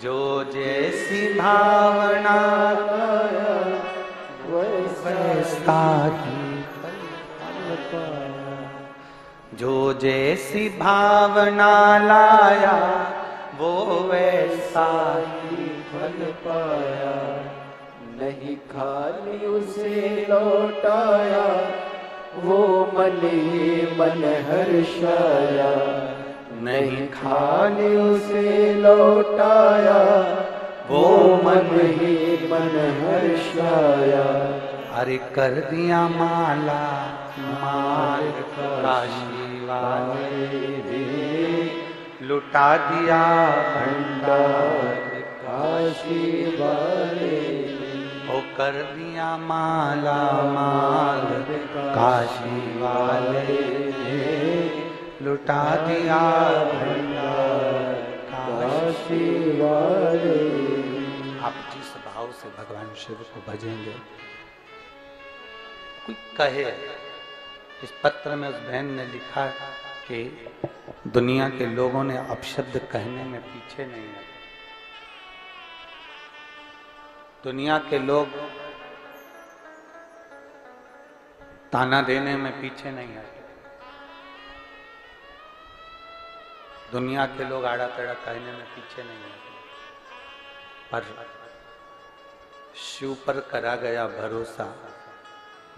जो जैसी भावना लाया वैसा ही फल पाया, जो जैसी भावना लाया वो वैसा ही फल पाया। नहीं खाली उसे लौटाया, वो मन ही मन हर्षाया। नहीं खाली उसे लौटाया, वो मन ही मन हर्षाया। अरे कर दिया माला माल काशी वाले ने, लुटा दिया भंडार काशी वाले ने। ओ कर दिया माला माल काशी वाले ने, लुटा दिया भंडार काशी वाले। आप जिस भाव से भगवान शिव को भजेंगे, कोई कहे, इस पत्र में उस बहन ने लिखा कि दुनिया के लोगों ने अपशब्द कहने में पीछे नहीं है। दुनिया के लोग ताना देने में पीछे नहीं है। दुनिया के लोग आड़ा टेढ़ा कहने में पीछे नहीं है। पर शिव पर करा गया भरोसा,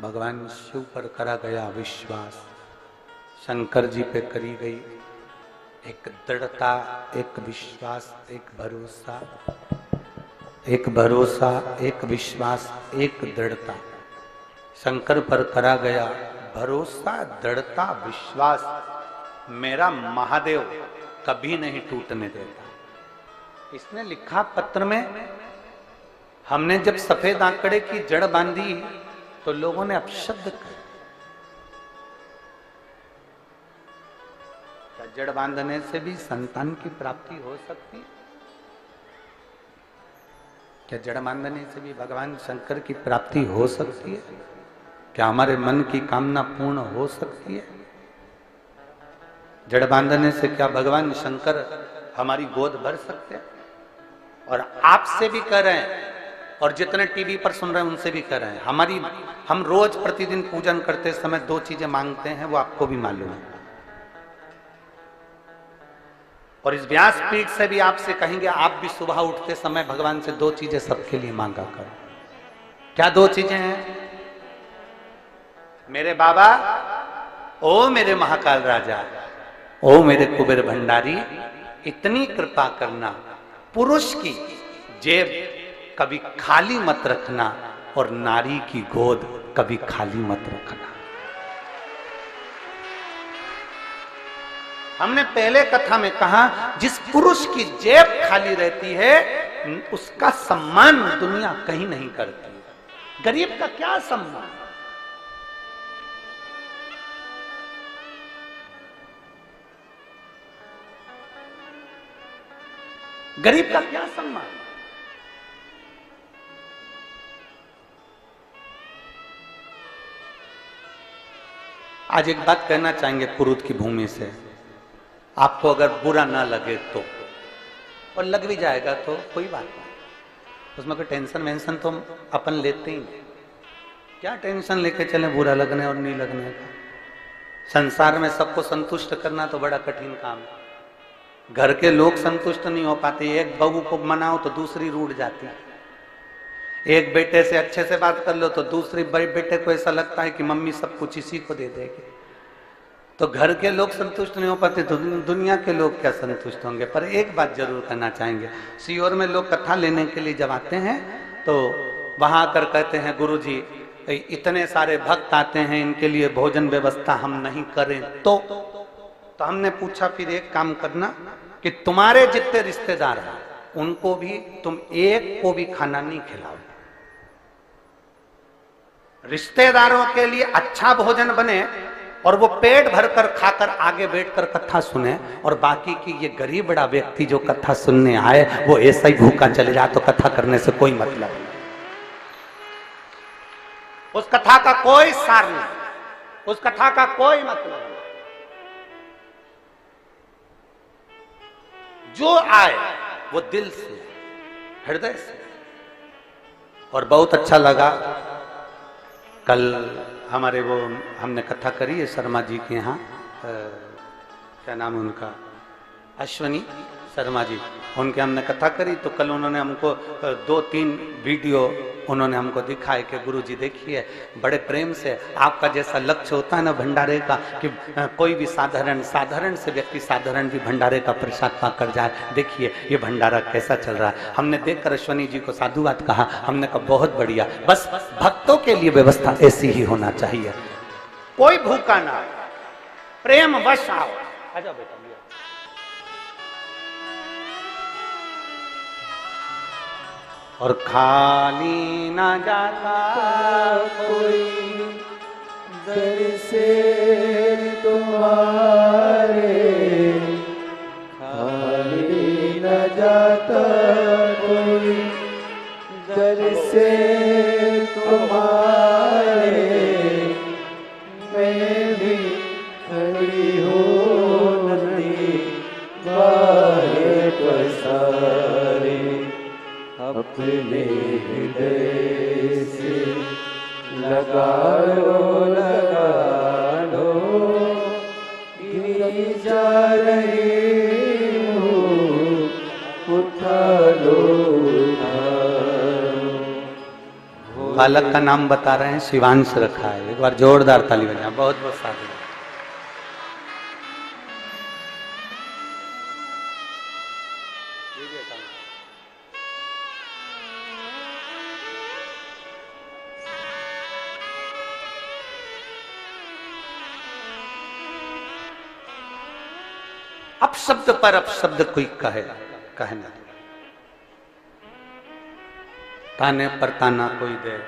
भगवान शिव पर करा गया विश्वास, शंकर जी पे करी गई एक दृढ़ता, एक विश्वास, एक भरोसा, एक भरोसा, एक विश्वास, एक दृढ़ता। शंकर पर करा गया भरोसा, दृढ़ता, विश्वास, मेरा महादेव कभी नहीं टूटने देता। इसने लिखा पत्र में, हमने जब सफेद आंकड़े की जड़ बांधी तो लोगों ने अपशब्द कहा। क्या जड़ बांधने से भी संतान की प्राप्ति हो सकती है? क्या जड़ बांधने से भी भगवान शंकर की प्राप्ति हो सकती है? क्या हमारे मन की कामना पूर्ण हो सकती है? जड़ बांधने से क्या भगवान शंकर हमारी गोद भर सकते हैं? और आपसे भी कर रहे हैं, और जितने टीवी पर सुन रहे हैं उनसे भी कर रहे हैं। हम रोज प्रतिदिन पूजन करते समय दो चीजें मांगते हैं, वो आपको भी मालूम है। और इस व्यासपीठ से भी आपसे कहेंगे, आप भी सुबह उठते समय भगवान से दो चीजें सबके लिए मांगा करो। क्या दो चीजें हैं? मेरे बाबा, ओ मेरे महाकाल राजा, ओ मेरे कुबेर भंडारी, इतनी कृपा करना, पुरुष की जेब कभी खाली मत रखना और नारी की गोद कभी खाली मत रखना। हमने पहले कथा में कहा, जिस पुरुष की जेब खाली रहती है उसका सम्मान दुनिया कहीं नहीं करती। गरीब का क्या सम्मान? गरीब का क्या सम्मान? आज एक बात कहना चाहेंगे कुरुद की भूमि से, आपको अगर बुरा ना लगे तो, और लग भी जाएगा तो कोई बात नहीं, उसमें कोई टेंशन वेंशन तो अपन लेते ही नहीं। क्या टेंशन लेके चले बुरा लगने और नहीं लगने का? संसार में सबको संतुष्ट करना तो बड़ा कठिन काम है। घर के लोग संतुष्ट नहीं हो पाते, एक बहू को मनाओ तो दूसरी रूठ जाती है, एक बेटे से अच्छे से बात कर लो तो दूसरी बड़े बेटे को ऐसा लगता है कि मम्मी सब कुछ इसी को दे देगी। तो घर के लोग संतुष्ट नहीं हो पाते तो दुनिया के लोग क्या संतुष्ट होंगे। पर एक बात जरूर करना चाहेंगे, सीहोर में लोग कथा लेने के लिए जब आते हैं तो वहां आकर कहते हैं गुरुजी इतने सारे भक्त आते हैं, इनके लिए भोजन व्यवस्था हम नहीं करें तो हमने पूछा फिर एक काम करना कि तुम्हारे जितने रिश्तेदार हैं उनको भी तुम एक को भी खाना नहीं खिलाओ। रिश्तेदारों के लिए अच्छा भोजन बने और वो पेट भरकर खाकर आगे बैठकर कथा सुने, और बाकी की ये गरीब बड़ा व्यक्ति जो कथा सुनने आए वो ऐसा ही भूखा चले जाए तो कथा करने से कोई मतलब नहीं, उस कथा का कोई सार नहीं, उस कथा का कोई मतलब नहीं। जो आए वो दिल से, हृदय से। और बहुत अच्छा लगा कल हमारे वो हमने कथा करी है शर्मा जी के यहाँ, क्या नाम है उनका, अश्वनी शर्मा जी, उनके हमने कथा करी तो कल उन्होंने हमको 2-3 वीडियो उन्होंने हमको दिखाए कि गुरुजी देखिए बड़े प्रेम से आपका जैसा लक्ष्य होता है ना भंडारे का कि कोई भी साधारण से व्यक्ति साधारण भी भंडारे का प्रसाद पाकर जाए, देखिए ये भंडारा कैसा चल रहा है। हमने देखकर अश्वनी जी को साधुवाद कहा, हमने कहा बहुत बढ़िया, बस भक्तों के लिए व्यवस्था ऐसी ही होना चाहिए, कोई भूखा ना, प्रेम वश आओ। आजा बेटा, और खाली ना जाता कोई दर से तुम्हारे, खाली न जाता कोई दर से तुम्हारे, मैं भी खड़ी हूँ नदी बाहे पसारे, अपने हृदय से लगा लो गिरी जा रही हूँ, उठा लो। बालक का नाम बता रहे हैं, शिवांश रखा है, एक बार जोरदार ताली बजाएं। बहुत बहुत साधु। अपशब्द पर अपशब्द कोई कहना, ताने पर ताना कोई देना,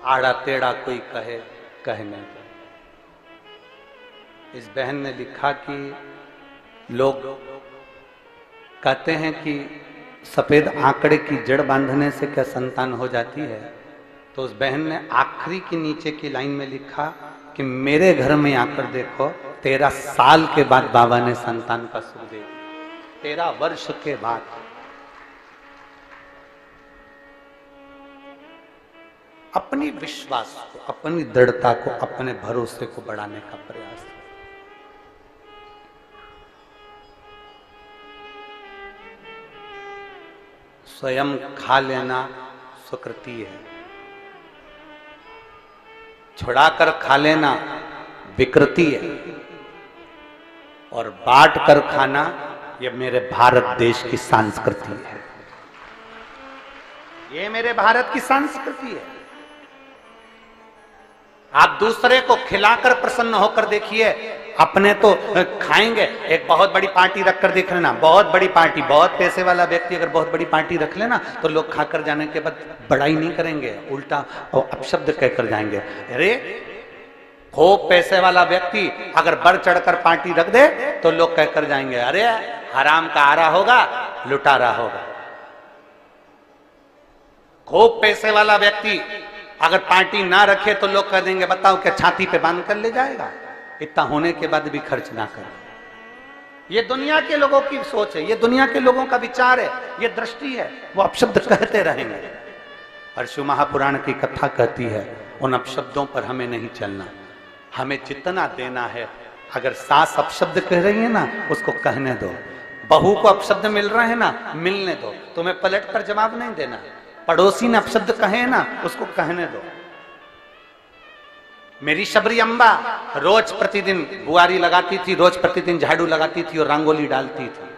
आड़ा टेढ़ा कोई कहने। इस बहन ने लिखा कि लोग कहते हैं कि सफेद आंकड़े की जड़ बांधने से क्या संतान हो जाती है, तो उस बहन ने आखिरी की नीचे की लाइन में लिखा कि मेरे घर में आकर देखो 13 साल के बाद बाबा ने संतान का सुख दे, 13 वर्ष के बाद। अपनी विश्वास को, अपनी दृढ़ता को, अपने भरोसे को बढ़ाने का प्रयास। स्वयं खा लेना सुकृति है, छुड़ाकर खा लेना विकृति है, और बांट कर खाना ये मेरे भारत देश की संस्कृति है, ये मेरे भारत की संस्कृति है। आप दूसरे को खिलाकर प्रसन्न होकर देखिए, अपने तो खाएंगे। एक बहुत बड़ी पार्टी रखकर देख लेना, बहुत बड़ी पार्टी, बहुत पैसे वाला व्यक्ति अगर बहुत बड़ी पार्टी रख लेना तो लोग खाकर जाने के बाद बड़ाई नहीं करेंगे, उल्टा और अपशब्द कहकर जाएंगे। अरे खूब पैसे वाला व्यक्ति अगर बढ़ चढ़कर पार्टी रख दे तो लोग कहकर जाएंगे, अरे हराम का आ रहा होगा, लुटा रहा होगा। खूब पैसे वाला व्यक्ति अगर पार्टी ना रखे तो लोग कह देंगे बताओ क्या छाती पे बांध कर ले जाएगा, इतना होने के बाद भी खर्च ना करे। ये दुनिया के लोगों की सोच है, ये दुनिया के लोगों का विचार है, ये दृष्टि है। वो अपशब्द कहते रहेंगे। और शिव महापुराण की कथा कहती है उन अपशब्दों पर हमें नहीं चलना, हमें जितना देना है। अगर सास अपशब्द कह रही है ना, उसको कहने दो। बहू को अपशब्द मिल रहे हैं ना, मिलने दो, तुम्हें पलट कर जवाब नहीं देना। पड़ोसी ने अपशब्द कहे ना, उसको कहने दो। मेरी शबरी अम्बा रोज प्रतिदिन बुआरी लगाती थी, रोज प्रतिदिन झाड़ू लगाती थी और रंगोली डालती थी,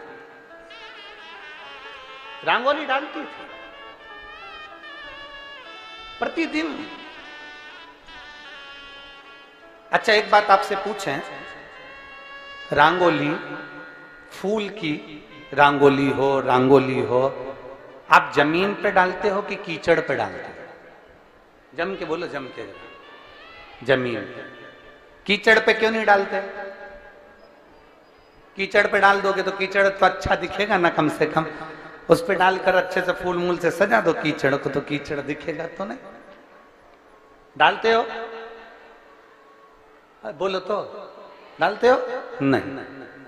रंगोली डालती थी प्रतिदिन। अच्छा एक बात आपसे पूछें, रंगोली फूल की रंगोली हो, आप जमीन पे डालते हो कि कीचड़ पे डालते हो? जम के बोलो, जम के। जमीन पे। कीचड़ पे क्यों नहीं डालते? कीचड़ पे डाल दोगे तो कीचड़ तो अच्छा दिखेगा ना, कम से कम उस पे डालकर अच्छे से फूल मूल से सजा दो कीचड़ को, तो कीचड़ दिखेगा तो नहीं। डालते हो? बोलो तो, डालते हो? नहीं।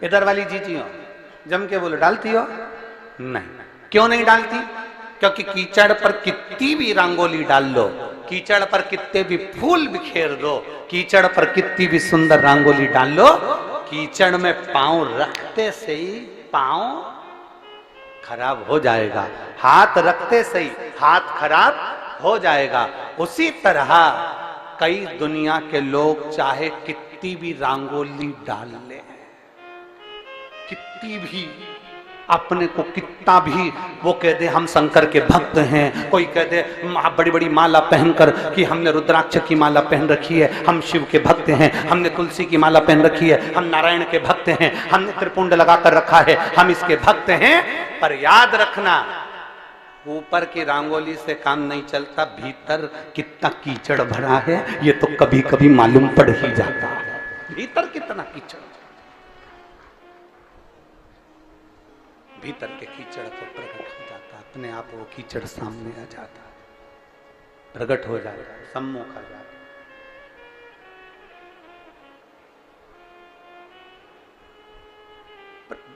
इधर वाली जीजी हो, जम के बोलो, डालती हो? नहीं। क्यों नहीं डालती? क्योंकि कीचड़ पर कितनी भी रंगोली डाल लो, कीचड़ पर कितने भी फूल बिखेर दो, कीचड़ पर कितनी भी सुंदर रंगोली डाल लो, कीचड़ में पांव रखते से ही पांव खराब हो जाएगा, हाथ रखते से ही हाथ खराब हो जाएगा। उसी तरह कई दुनिया के लोग चाहे कितनी भी रंगोली डाल ले, कितनी भी अपने को कितना भी वो कह दे हम शंकर के भक्त हैं, कोई कह दे बड़ी बड़ी माला पहनकर कि हमने रुद्राक्ष की माला पहन रखी है, हम शिव के भक्त हैं, हमने तुलसी की माला पहन रखी है, हम नारायण के भक्त हैं, हमने त्रिपुंड लगाकर रखा है, हम इसके भक्त हैं। पर याद रखना, ऊपर की रंगोली से काम नहीं चलता, भीतर कितना कीचड़ भरा है ये तो कभी कभी मालूम पड़ ही जाता है, भीतर कितना कीचड़। भीतर के कीचड़ को प्रकट हो जाता, अपने आप वो कीचड़ सामने आ जाता, प्रकट हो जाता, सम्मुख आ जाता।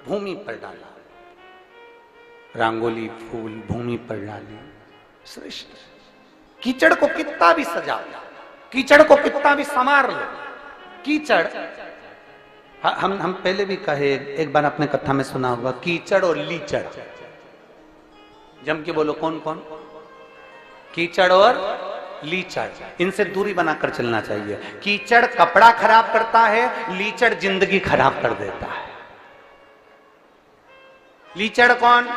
भूमि पर डाला रंगोली, फूल भूमि पर डाले, श्रेष्ठ। कीचड़ को कितना भी सजा लो, कीचड़ को कितना भी संवार लो, कीचड़ हम पहले भी कहे, एक बार अपने कथा में सुना होगा, कीचड़ और लीचड़। जम के बोलो, कौन कौन? कीचड़ और लीचड़, इनसे दूरी बनाकर चलना चाहिए। कीचड़ कपड़ा खराब करता है, लीचड़ जिंदगी खराब कर देता है। लीचड़ कौन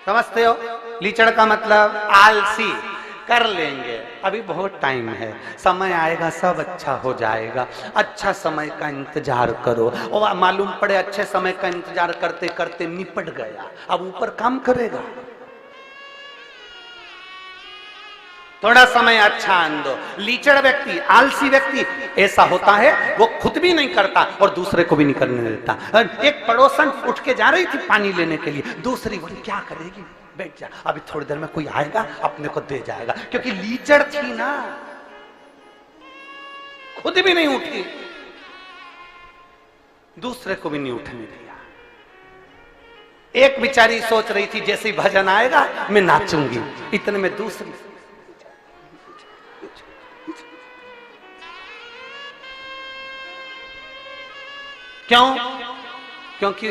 समझते हो? लीचड़ का मतलब आलसी, कर लेंगे, अभी बहुत टाइम है, समय आएगा सब अच्छा हो जाएगा, अच्छा समय का इंतजार करो। और मालूम पड़े अच्छे समय का इंतजार करते करते निपट गया, अब ऊपर काम करेगा। थोड़ा समय अच्छा आन दो। लीचड़ व्यक्ति, आलसी व्यक्ति ऐसा होता है, वो खुद भी नहीं करता और दूसरे को भी नहीं करने देता। एक पड़ोसन उठ के जा रही थी पानी लेने के लिए, दूसरी बोली क्या करेगी, बैठ जा, अभी थोड़ी देर में कोई आएगा अपने को दे जाएगा, क्योंकि लीचड़ थी ना, खुद भी नहीं उठी, दूसरे को भी नहीं उठने दिया। एक बेचारी सोच रही थी जैसे ही भजन आएगा मैं नाचूंगी, इतने में दूसरी, क्यों? क्योंकि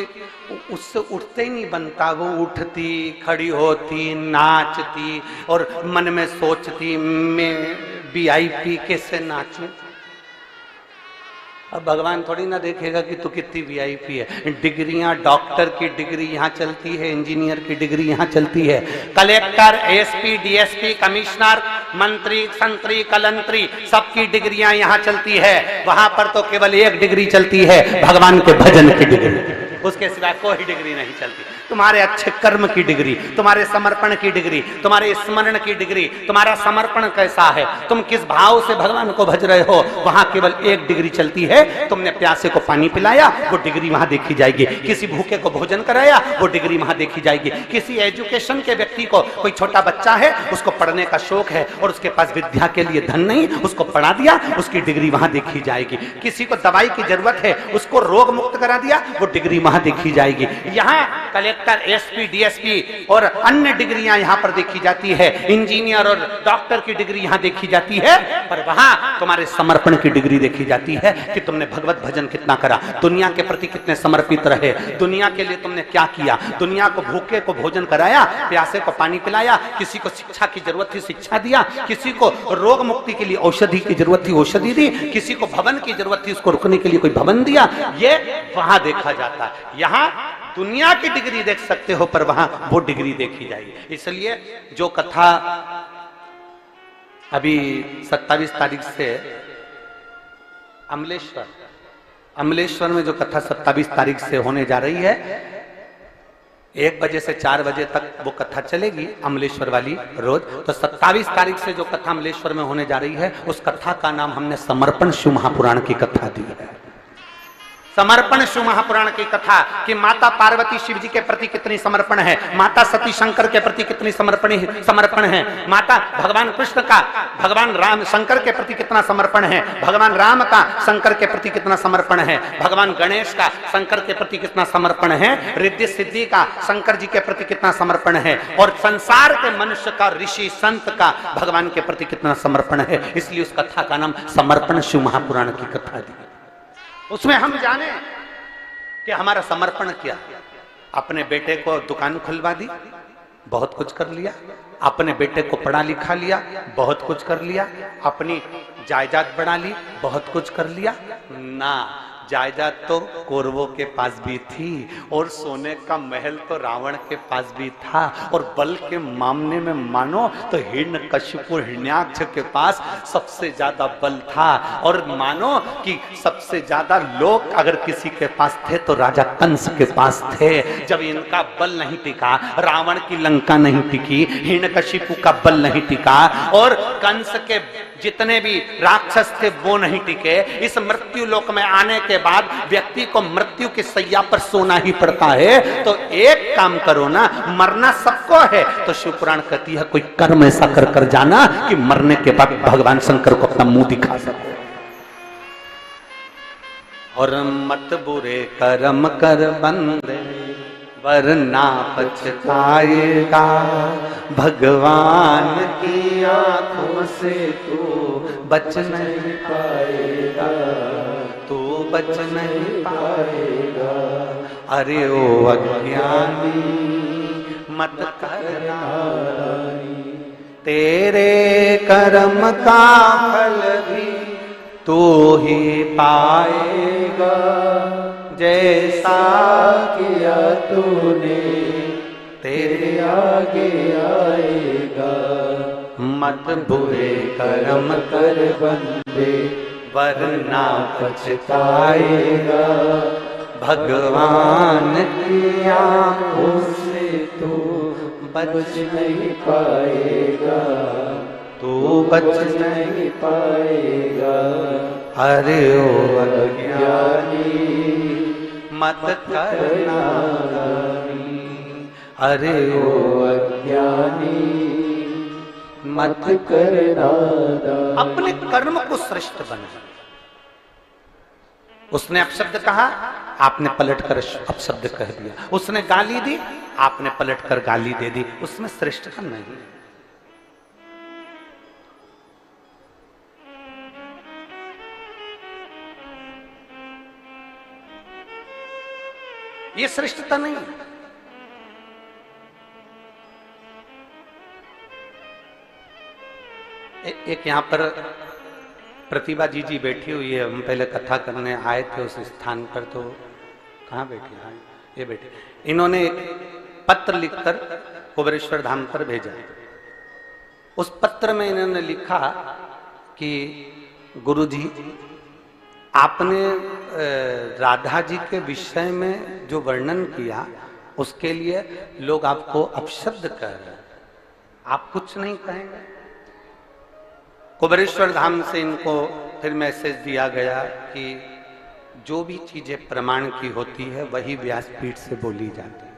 उससे उठते ही नहीं बनता। वो उठती, खड़ी होती, नाचती और मन में सोचती मैं वीआईपी कैसे नाचूं। अब भगवान थोड़ी ना देखेगा कि तू कितनी वीआईपी है। डिग्रियां, डॉक्टर की डिग्री यहाँ चलती है, इंजीनियर की डिग्री यहाँ चलती है, कलेक्टर, एसपी, डीएसपी, कमिश्नर, मंत्री, संतरी, कलंतरी, सबकी डिग्रियां यहाँ चलती है। वहां पर तो केवल एक डिग्री चलती है, भगवान के भजन की डिग्री, उसके सिवा कोई डिग्री नहीं चलती। तुम्हारे अच्छे कर्म की डिग्री, तुम्हारे समर्पण की डिग्री, तुम्हारे स्मरण की डिग्री, तुम्हारा समर्पण कैसा है, तुम किस भाव से भगवान को भज रहे हो, वहां केवल एक डिग्री चलती है। तुमने प्यासे को पानी पिलाया, वो डिग्री वहां देखी जाएगी। किसी भूखे को भोजन कराया, वो डिग्री वहां देखी जाएगी। किसी एजुकेशन के व्यक्ति को, कोई छोटा बच्चा है, उसको पढ़ने का शौक है और उसके पास विद्या के लिए धन नहीं, उसको पढ़ा दिया, उसकी डिग्री वहां देखी जाएगी। किसी को दवाई की जरूरत है, उसको रोग मुक्त करा दिया, वो डिग्री वहां देखी जाएगी। यहाँ कलेक्टर, एसपी, डीएसपी और अन्य डिग्रियां यहाँ पर देखी जाती है, इंजीनियर और डॉक्टर की डिग्री यहाँ देखी जाती है, पर वहां तुम्हारे समर्पण की डिग्री देखी जाती है कि तुमने भगवत भजन कितना करा, दुनिया के प्रति कितने समर्पित रहे, दुनिया के लिए तुमने क्या किया, दुनिया को भूखे को भोजन कराया, प्यासे को पानी पिलाया, किसी को शिक्षा की जरूरत थी शिक्षा दिया, किसी को रोग मुक्ति के लिए औषधि की जरूरत थी औषधि दी, किसी को भवन की जरूरत थी उसको रुकने के लिए कोई भवन दिया। ये वहां देखा जाता है। यहाँ दुनिया की डिग्री देख सकते हो, पर वहां वो डिग्री देखी जाएगी। इसलिए जो कथा अभी 27 तारीख से अमलेश्वर में जो कथा 27 तारीख से होने जा रही है, 1 बजे से 4 बजे तक वो कथा चलेगी अमलेश्वर वाली रोज। तो 27 तारीख से जो कथा अमलेश्वर में होने जा रही है, उस कथा का नाम हमने समर्पण शिव महापुराण की कथा दी है। समर्पण शिव महापुराण की कथा कि माता पार्वती शिव जी के प्रति कितनी समर्पण है, माता सती शंकर के प्रति कितनी समर्पण है, माता भगवान कृष्ण का भगवान राम शंकर के प्रति कितना समर्पण है, भगवान राम का शंकर के प्रति कितना समर्पण है, भगवान गणेश का शंकर के प्रति कितना समर्पण है, रिद्धि सिद्धि का शंकर जी के प्रति कितना समर्पण है, और संसार के मनुष्य का, ऋषि संत का भगवान के प्रति कितना समर्पण है। इसलिए उस कथा का नाम समर्पण शिव महापुराण की कथा दी। उसमें हम जाने कि हमारा समर्पण क्या। अपने बेटे को दुकान खुलवा दी, बहुत कुछ कर लिया, अपने बेटे को पढ़ा लिखा लिया, बहुत कुछ कर लिया, अपनी जायदाद बढ़ा ली, बहुत कुछ कर लिया ना। जायदाद तो कौरवों के पास भी थी और सोने का महल तो रावण के पास भी था, और बल के मामले में मानो तो हिरण्यकशिपु हिरण्याक्ष के पास सबसे ज्यादा बल था, और मानो कि सबसे ज्यादा लोग अगर किसी के पास थे तो राजा कंस के पास थे। जब इनका बल नहीं टिका, रावण की लंका नहीं टिकी, हिरण्यकशिपु का बल नहीं टिका, और कंस के जितने भी राक्षस थे वो नहीं टिके, इस मृत्यु लोक में आने के बाद व्यक्ति को मृत्यु की सैया पर सोना ही पड़ता है। तो एक काम करो ना, मरना सबको है, तो शिव पुराण कहती है कोई कर्म ऐसा कर कर जाना कि मरने के बाद भगवान शंकर को अपना मुंह दिखा सको। और मत बुरे कर्म कर बंदे वरना पछताएगा, भगवान की आंखों से तू बच नहीं पाएगा, तू बच नहीं पाएगा। अरे ओ अज्ञानी मत करना, तेरे कर्म का फल भी तू ही पाएगा, जैसा किया तूने तेरे आगे आएगा। मत बुरे कर्म कर बंदे वरना पछताएगा, भगवान की आंखों से तू बच नहीं पाएगा, तू बच नहीं पाएगा। अरे ओ अज्ञानी मत करना, अरे ओ अज्ञानी मत करना। अपने कर्म को श्रेष्ठ बना। उसने अपशब्द कहा, आपने पलटकर अपशब्द कह दिया, उसने गाली दी, आपने पलटकर गाली दे दी, उसमें श्रेष्ठता नहीं। ये श्रेष्ठता नहीं। एक यहां पर प्रतिभा जी बैठी हुई है। हम पहले कथा करने आए थे उस स्थान पर, तो कहाँ बैठी? हाँ, ये बैठे। इन्होंने पत्र लिखकर कुबेरेश्वर धाम पर भेजा। उस पत्र में इन्होंने लिखा कि गुरुजी, आपने राधा जी के विषय में जो वर्णन किया उसके लिए लोग आपको अपशब्द कह रहे हैं, आप कुछ नहीं कहेंगे। कुबेरेश्वर धाम से इनको फिर मैसेज दिया गया कि जो भी चीजें प्रमाण की होती है वही व्यासपीठ से बोली जाती है।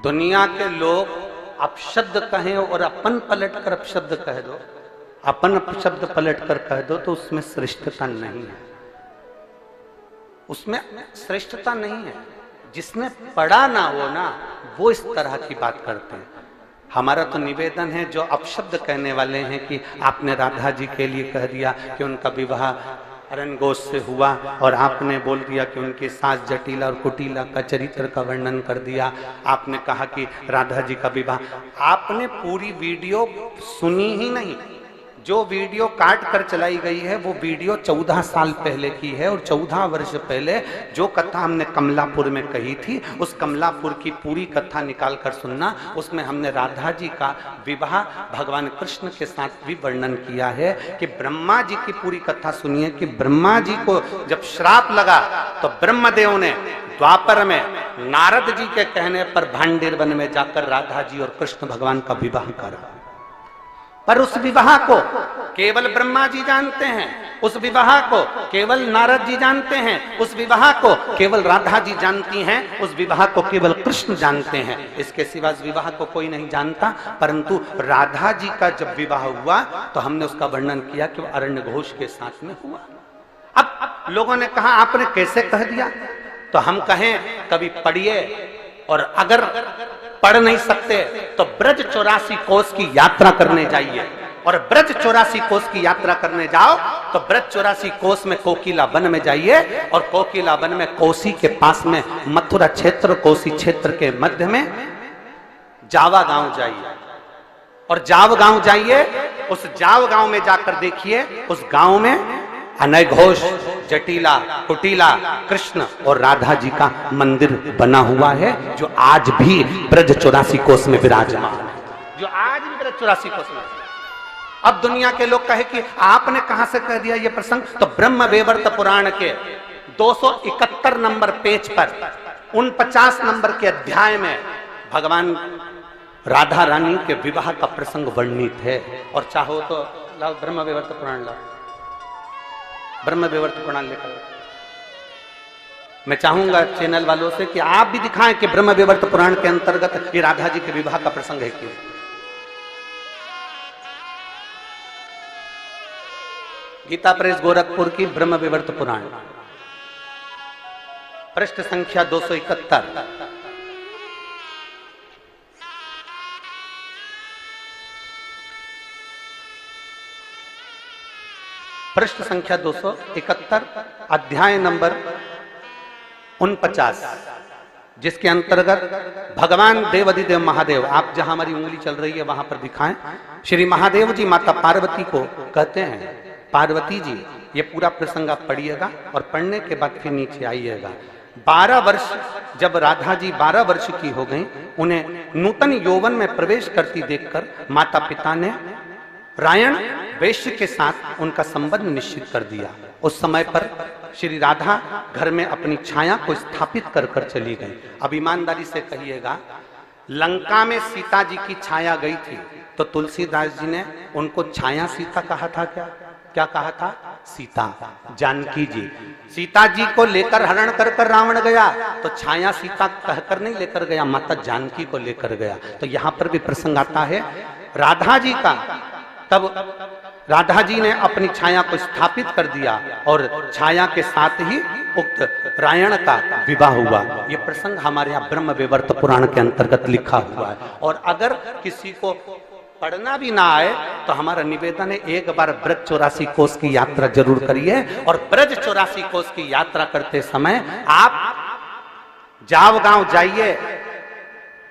दुनिया के लोग अपशब्द कहें और अपन पलट कर अपशब्द कह दो, अपन अपशब्द पलट कर कह दो, तो उसमें श्रेष्ठता नहीं है, उसमें श्रेष्ठता नहीं है। जिसने पढ़ा ना हो ना, वो इस तरह की बात करते हैं। हमारा तो निवेदन है, जो अपशब्द कहने वाले हैं कि आपने राधा जी के लिए कह दिया कि उनका विवाह अरण्य घोष से हुआ, और आपने बोल दिया कि उनके सास जटिला और कुटिला का चरित्र का वर्णन कर दिया, आपने कहा कि राधा जी का विवाह, आपने पूरी वीडियो सुनी ही नहीं। जो वीडियो काट कर चलाई गई है वो वीडियो 14 साल पहले की है, और 14 वर्ष पहले जो कथा हमने कमलापुर में कही थी, उस कमलापुर की पूरी कथा निकाल कर सुनना। उसमें हमने राधा जी का विवाह भगवान कृष्ण के साथ भी वर्णन किया है कि ब्रह्मा जी की पूरी कथा सुनिए कि ब्रह्मा जी को जब श्राप लगा तो ब्रह्मदेव ने द्वापर में नारद जी के कहने पर भांडेर वन में जाकर राधा जी और कृष्ण भगवान का विवाह करा। पर उस विवाह को केवल ब्रह्मा जी जानते हैं, उस विवाह को केवल नारद जी जानते हैं, उस विवाह को केवल राधा जी जानती हैं, उस विवाह को केवल कृष्ण जानते हैं। इसके सिवा इस विवाह को कोई नहीं जानता। परंतु राधा जी का जब विवाह हुआ तो हमने उसका वर्णन किया कि वो अरण्य घोष के साथ में हुआ। अब लोगों ने कहा आपने कैसे कह दिया, तो हम कहें कभी पढ़िए, और अगर पढ़ नहीं सकते तो ब्रज 84 कोस की यात्रा करने जाइए, और ब्रज 84 कोस की यात्रा करने जाओ तो ब्रज 84 कोस में कोकिला वन में जाइए, और कोकिला वन में कोसी के पास में मथुरा क्षेत्र, कोसी क्षेत्र के मध्य में जावा गांव जाइए, और जाव गांव जाइए, उस जाव गांव में जाकर देखिए, उस गांव में अनय घोष, जटिला, कुटिला, कृष्ण और राधा जी का मंदिर बना हुआ है, जो आज भी ब्रज 84 कोस में विराजमान है, जो आज भी ब्रज 84 कोस में। अब दुनिया के लोग कहे कि आपने कहां से कह दिया ये प्रसंग, तो ब्रह्म वैवर्त पुराण के 271 नंबर पेज पर 49 नंबर के अध्याय में भगवान राधा रानी के विवाह का प्रसंग वर्णित है। और चाहो तो लाओ ब्रह्म वैवर्त पुराण, लाओ ब्रह्म वैवर्त पुराण लेकर। मैं चाहूंगा चैनल वालों से कि आप भी दिखाएं कि ब्रह्म वैवर्त पुराण के अंतर्गत ये राधा जी के विवाह का प्रसंग है कि गीता प्रेस गोरखपुर की ब्रह्म वैवर्त पुराण, पृष्ठ संख्या 271, पृष्ठ संख्या 271, अध्याय नंबर 49, जिसके अंतर्गत भगवान देवाधिदेव महादेव, आप जहां हमारी उंगली चल रही है वहां पर दिखाएं, श्री महादेव जी माता पार्वती को कहते हैं, पार्वती जी, ये पूरा प्रसंग आप पढ़िएगा और पढ़ने के बाद फिर नीचे आइएगा। 12 वर्ष जब राधा जी 12 वर्ष की हो गई, उन्हें नूतन यौवन में प्रवेश करती देखकर माता पिता ने रायण वैश्य के साथ उनका संबंध निश्चित कर दिया। उस समय पर श्री राधा घर में अपनी छाया को स्थापित कर कर चली गई। अब ईमानदारी से कहिएगा, लंका में सीता जी की छाया गई थी तो तुलसीदास जी ने उनको छाया सीता कहा था। क्या कहा था? सीता, जानकी जी। सीता जी को लेकर हरण कर कर रावण गया तो छाया सीता कहकर नहीं लेकर गया, माता जानकी को लेकर गया। तो यहाँ पर भी प्रसंग आता है राधा जी का। तब राधा जी ने अपनी छाया को स्थापित कर दिया और छाया के साथ ही उक्त रायण का विवाह हुआ। यह प्रसंग हमारे यहाँ ब्रह्म वैवर्त पुराण के अंतर्गत लिखा हुआ है। और अगर किसी को पढ़ना भी ना आए तो हमारा निवेदन है, एक बार ब्रज 84 कोस की यात्रा जरूर करिए। और ब्रज 84 कोस की यात्रा करते समय आप जाव गांव जाइए,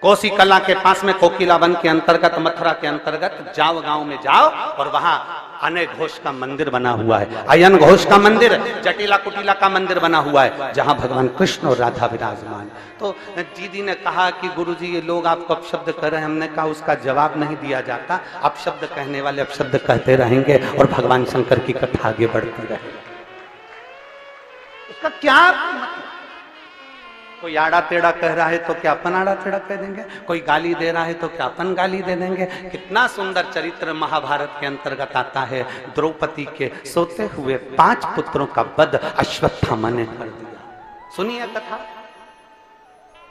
कोसी कला के पास में कोकिला वन के अंतर्गत, मथुरा के अंतर्गत जाव गांव में जाओ और वहां अनय घोष का मंदिर बना हुआ है, अयन घोष का मंदिर, जटिला कुटिला का मंदिर बना हुआ है, जहां भगवान कृष्ण और राधा विराजमान। तो दीदी ने कहा कि गुरुजी ये लोग आपको अपशब्द कर रहे हैं। हमने कहा उसका जवाब नहीं दिया जाता, अपशब्द कहने वाले अपशब्द कहते रहेंगे और भगवान शंकर की कथा आगे बढ़ती रहेगी। इसका क्या कोई आड़ा टेढ़ा कह रहा है तो क्या अपन आड़ा टेढ़ा कह देंगे, कोई गाली दे रहा है तो क्या अपन गाली दे देंगे। कितना सुंदर चरित्र महाभारत के अंतर्गत आता है। द्रौपदी के सोते हुए 5 पुत्रों का वध अश्वत्थामा ने कर दिया। सुनिए कथा,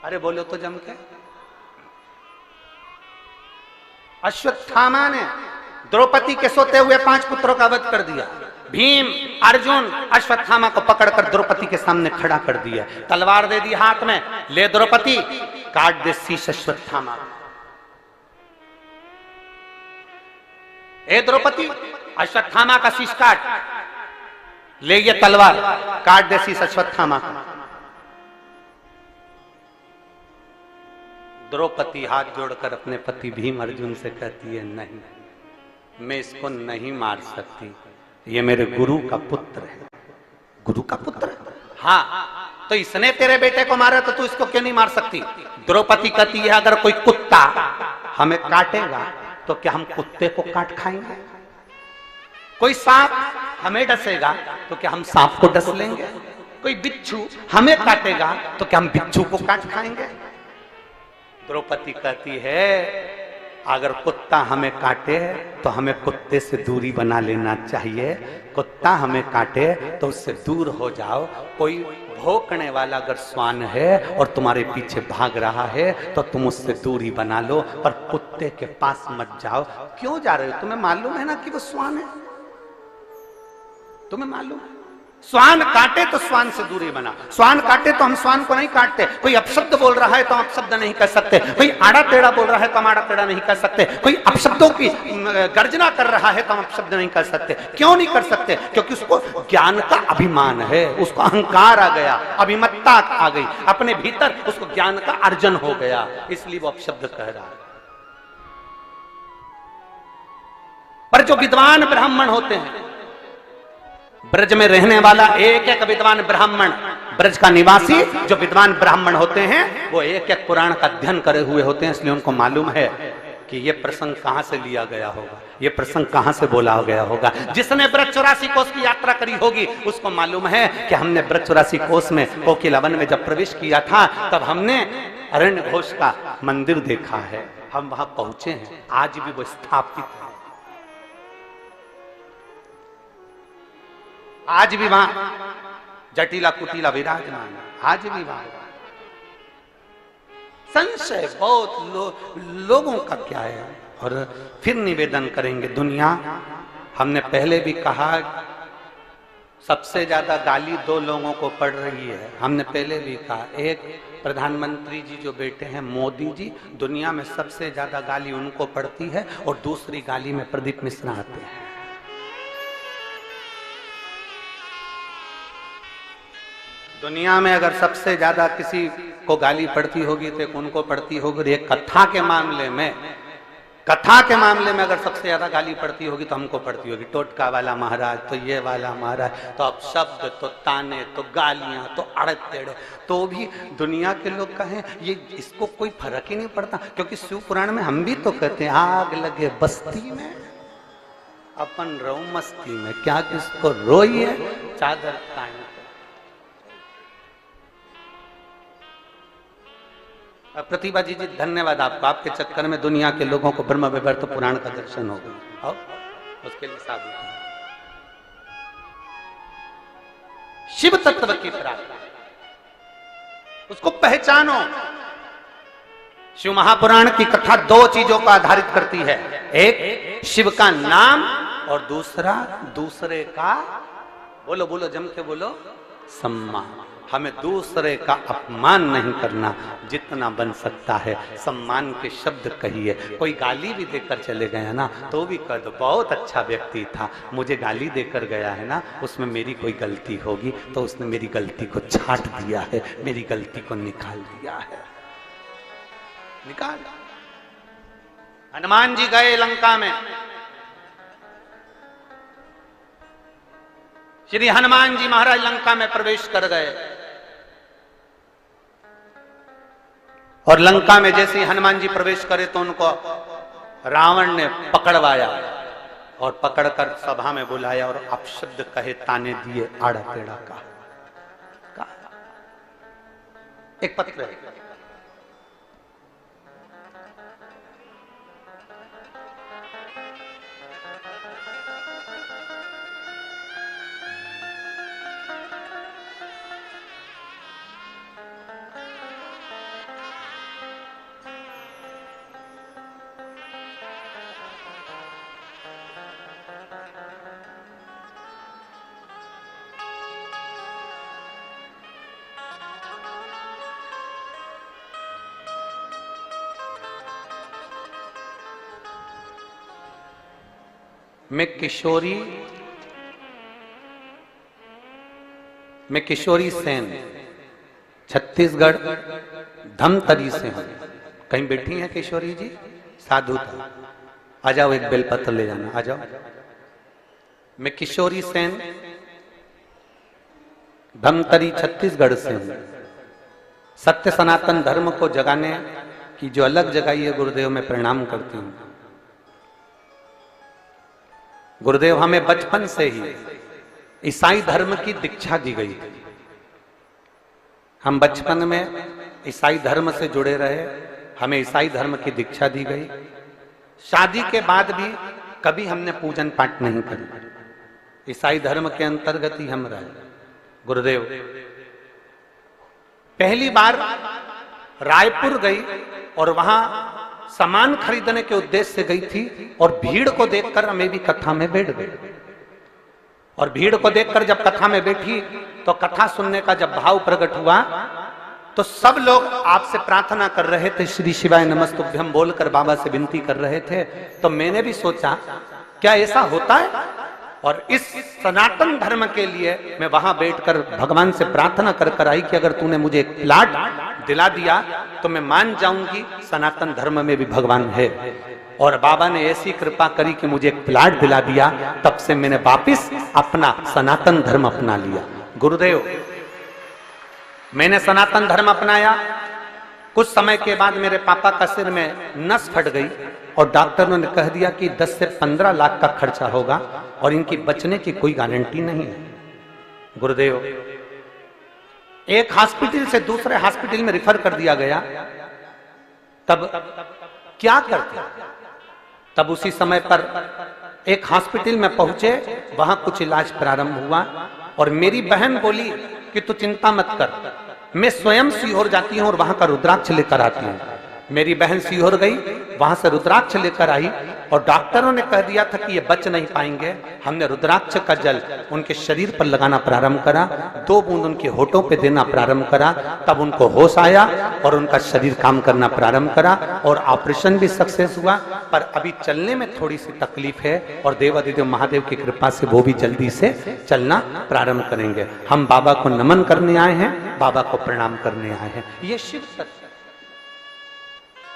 अरे बोलो तो जम के। अश्वत्थामा ने द्रौपदी के सोते हुए 5 पुत्रों का वध कर दिया। भीम अर्जुन अश्वत्थामा को पकड़कर द्रौपदी के सामने खड़ा कर दिया, तलवार दे दी हाथ में, ले द्रौपदी काट दे शीश अश्वत्थामा। ए द्रौपदी अश्वत्थामा का शीश काट, ले ये तलवार काट दे शीश अश्वत्थामा का। द्रौपदी हाथ जोड़कर अपने पति भीम अर्जुन से कहती है, नहीं मैं इसको नहीं मार सकती, ये मेरे गुरु का पुत्र है। गुरु का पुत्र? हाँ, तो इसने तेरे बेटे को मारा तो तू इसको क्यों नहीं मार सकती? द्रौपदी कहती है, अगर कोई कुत्ता हमें काटेगा तो क्या हम कुत्ते को काट खाएंगे? कोई सांप हमें डसेगा तो क्या हम सांप को डस लेंगे? कोई बिच्छू हमें काटेगा तो क्या हम बिच्छू को काट खाएंगे? द्रौपदी कहती है, अगर कुत्ता हमें काटे तो हमें कुत्ते से दूरी बना लेना चाहिए। कुत्ता हमें काटे तो उससे दूर हो जाओ। कोई भौंकने वाला अगर श्वान है और तुम्हारे पीछे भाग रहा है तो तुम उससे दूरी बना लो, पर कुत्ते के पास मत जाओ। क्यों जा रहे हो? तुम्हें मालूम है ना कि वो श्वान है, तुम्हें मालूम है। श्वान काटे तो श्वान से दूरी बना, श्वान काटे तो हम श्वान को नहीं काटते। कोई अपशब्द बोल रहा है तो हम अपशब्द नहीं कर सकते, कोई आड़ा टेढ़ा बोल रहा है तो हम आड़ा टेढ़ा नहीं कर सकते, कोई अपशब्दों की गर्जना कर रहा है तो हम अपशब्द नहीं कर सकते। क्यों नहीं कर सकते? क्योंकि उसको ज्ञान का अभिमान है, उसको अहंकार आ गया, अभिमत्ता आ गई, अपने भीतर उसको ज्ञान का अर्जन हो गया, इसलिए वो अपशब्द कह रहा है। पर जो विद्वान ब्राह्मण होते हैं, ब्रज में रहने वाला एक एक विद्वान ब्राह्मण, ब्रज का निवासी जो विद्वान ब्राह्मण होते हैं, वो एक एक पुराण का अध्ययन करे हुए होते हैं, इसलिए उनको मालूम है कि ये प्रसंग कहां से लिया गया होगा, ये प्रसंग कहां से बोला गया होगा। जिसने ब्रज 84 कोस की यात्रा करी होगी उसको मालूम है कि हमने ब्रज 84 कोस में कोकिलावन में जब प्रवेश किया था तब हमने अरण्य घोष का मंदिर देखा है, हम वहां पहुंचे हैं, आज भी वो स्थापित है, आज भी वहां जटिला कुटिला विराजमान, आज भी वहां। संशय बहुत लोगों का क्या है। और फिर निवेदन करेंगे, दुनिया, हमने पहले भी कहा सबसे ज्यादा गाली 2 लोगों को पड़ रही है। हमने पहले भी कहा, एक प्रधानमंत्री जी जो बेटे हैं मोदी जी, दुनिया में सबसे ज्यादा गाली उनको पड़ती है, और दूसरी गाली में प्रदीप मिश्रा आते हैं। दुनिया में अगर सबसे ज्यादा किसी को गाली पड़ती होगी तो एक उनको पड़ती होगी। एक कथा के मामले में, कथा के मामले में अगर सबसे ज्यादा गाली पड़ती होगी तो हमको पड़ती होगी। टोटका वाला महाराज, तो ये वाला महाराज, तो अब शब्द, तो ताने, तो गालियां, तो अड़े टेढ़े, तो भी दुनिया के लोग कहें ये, इसको कोई फर्क ही नहीं पड़ता। क्योंकि शिव पुराण में हम भी तो कहते हैं, आग लगे बस्ती में अपन रो मस्ती में, क्या किसको रोई है चादर ताने। प्रतिभा जी धन्यवाद आपको, आपके चक्कर में दुनिया के लोगों को ब्रह्म विवर्त पुराण का दर्शन हो गया। और उसके लिए साधु शिव तत्व की प्राप्ति, उसको पहचानो। शिव महापुराण की कथा 2 चीजों को आधारित करती है, एक शिव का नाम और दूसरा दूसरे का, बोलो बोलो जम के बोलो, सम्मान। हमें दूसरे का अपमान नहीं करना, जितना बन सकता है सम्मान के शब्द कहिए। कोई गाली भी देकर चले गए ना तो भी कह दो बहुत अच्छा व्यक्ति था, मुझे गाली देकर गया है ना, उसमें मेरी कोई गलती होगी तो उसने मेरी गलती को छाट दिया है, मेरी गलती को निकाल दिया है, निकाल। हनुमान जी गए लंका में, श्री हनुमान जी महाराज लंका में प्रवेश कर गए, और लंका में जैसे ही हनुमान जी प्रवेश करे तो उनको रावण ने पकड़वाया और पकड़कर सभा में बुलाया और अपशब्द कहे, ताने दिए, आड़ा टेढ़ा का। एक पत्र है। मैं किशोरी सेन छत्तीसगढ़ धमतरी से हूं। कहीं बैठी हैं किशोरी जी? साधु था। आ जाओ, एक बेलपत्र ले जाना, आ जाओ। मैं किशोरी सेन धमतरी छत्तीसगढ़ से हूं। सत्य सनातन धर्म को जगाने की जो अलग जगाई है गुरुदेव, मैं प्रणाम करती हूं। गुरुदेव, हमें बचपन से ही ईसाई धर्म की दीक्षा दी गई थी। हम बचपन में ईसाई धर्म से जुड़े रहे, हमें ईसाई धर्म की दीक्षा दी गई। शादी के बाद भी कभी हमने पूजन पाठ नहीं करी, ईसाई धर्म के अंतर्गत ही हम रहे। गुरुदेव, पहली बार रायपुर गई और वहां सामान खरीदने के उद्देश्य से गई थी और भीड़ को देखकर मैं भी कथा में बैठ गई। और भीड़ को देखकर जब कथा में बैठी तो कथा सुनने का जब भाव प्रकट हुआ तो सब लोग आपसे प्रार्थना कर रहे थे, श्री शिवाय नमस्तुभ्यम बोलकर बाबा से विनती कर रहे थे। तो मैंने भी सोचा क्या ऐसा होता है? और इस सनातन धर्म के लिए मैं वहां बैठकर भगवान से प्रार्थना कर आई कि अगर तूने मुझे एक प्लाट दिला दिया तो मैं मान जाऊंगी सनातन धर्म में भी भगवान है। और बाबा ने ऐसी कृपा करी कि मुझे एक प्लाट दिला दिया। तब से मैंने वापिस अपना सनातन धर्म अपना लिया। गुरुदेव, मैंने सनातन धर्म अपनाया। कुछ समय के बाद मेरे पापा का सिर में नस फट गई और डॉक्टरों ने कह दिया कि 10 से 15 लाख का खर्चा होगा और इनकी बचने की कोई गारंटी नहीं है। गुरुदेव, एक हॉस्पिटल से दूसरे हॉस्पिटल में रिफर कर दिया गया। तब क्या करते? तब उसी समय पर एक हॉस्पिटल में पहुंचे, वहां कुछ इलाज प्रारंभ हुआ और मेरी बहन बोली कि तू चिंता मत कर, मैं स्वयं सीहोर जाती हूं और वहां का रुद्राक्ष लेकर आती हूं। मेरी बहन सीहोर गई, वहां से रुद्राक्ष लेकर आई और डॉक्टरों ने कह दिया था कि ये बच नहीं पाएंगे। हमने रुद्राक्ष का जल उनके शरीर पर लगाना प्रारंभ करा, 2 बूंद उनके होठों पे देना प्रारंभ करा। तब उनको होश आया और उनका शरीर काम करना प्रारंभ करा और ऑपरेशन भी सक्सेस हुआ। पर अभी चलने में थोड़ी सी तकलीफ है और देवाधिदेव महादेव की कृपा से वो भी जल्दी से चलना प्रारंभ करेंगे। हम बाबा को नमन करने आए हैं, बाबा को प्रणाम करने आए हैं। ये शिव सत्य,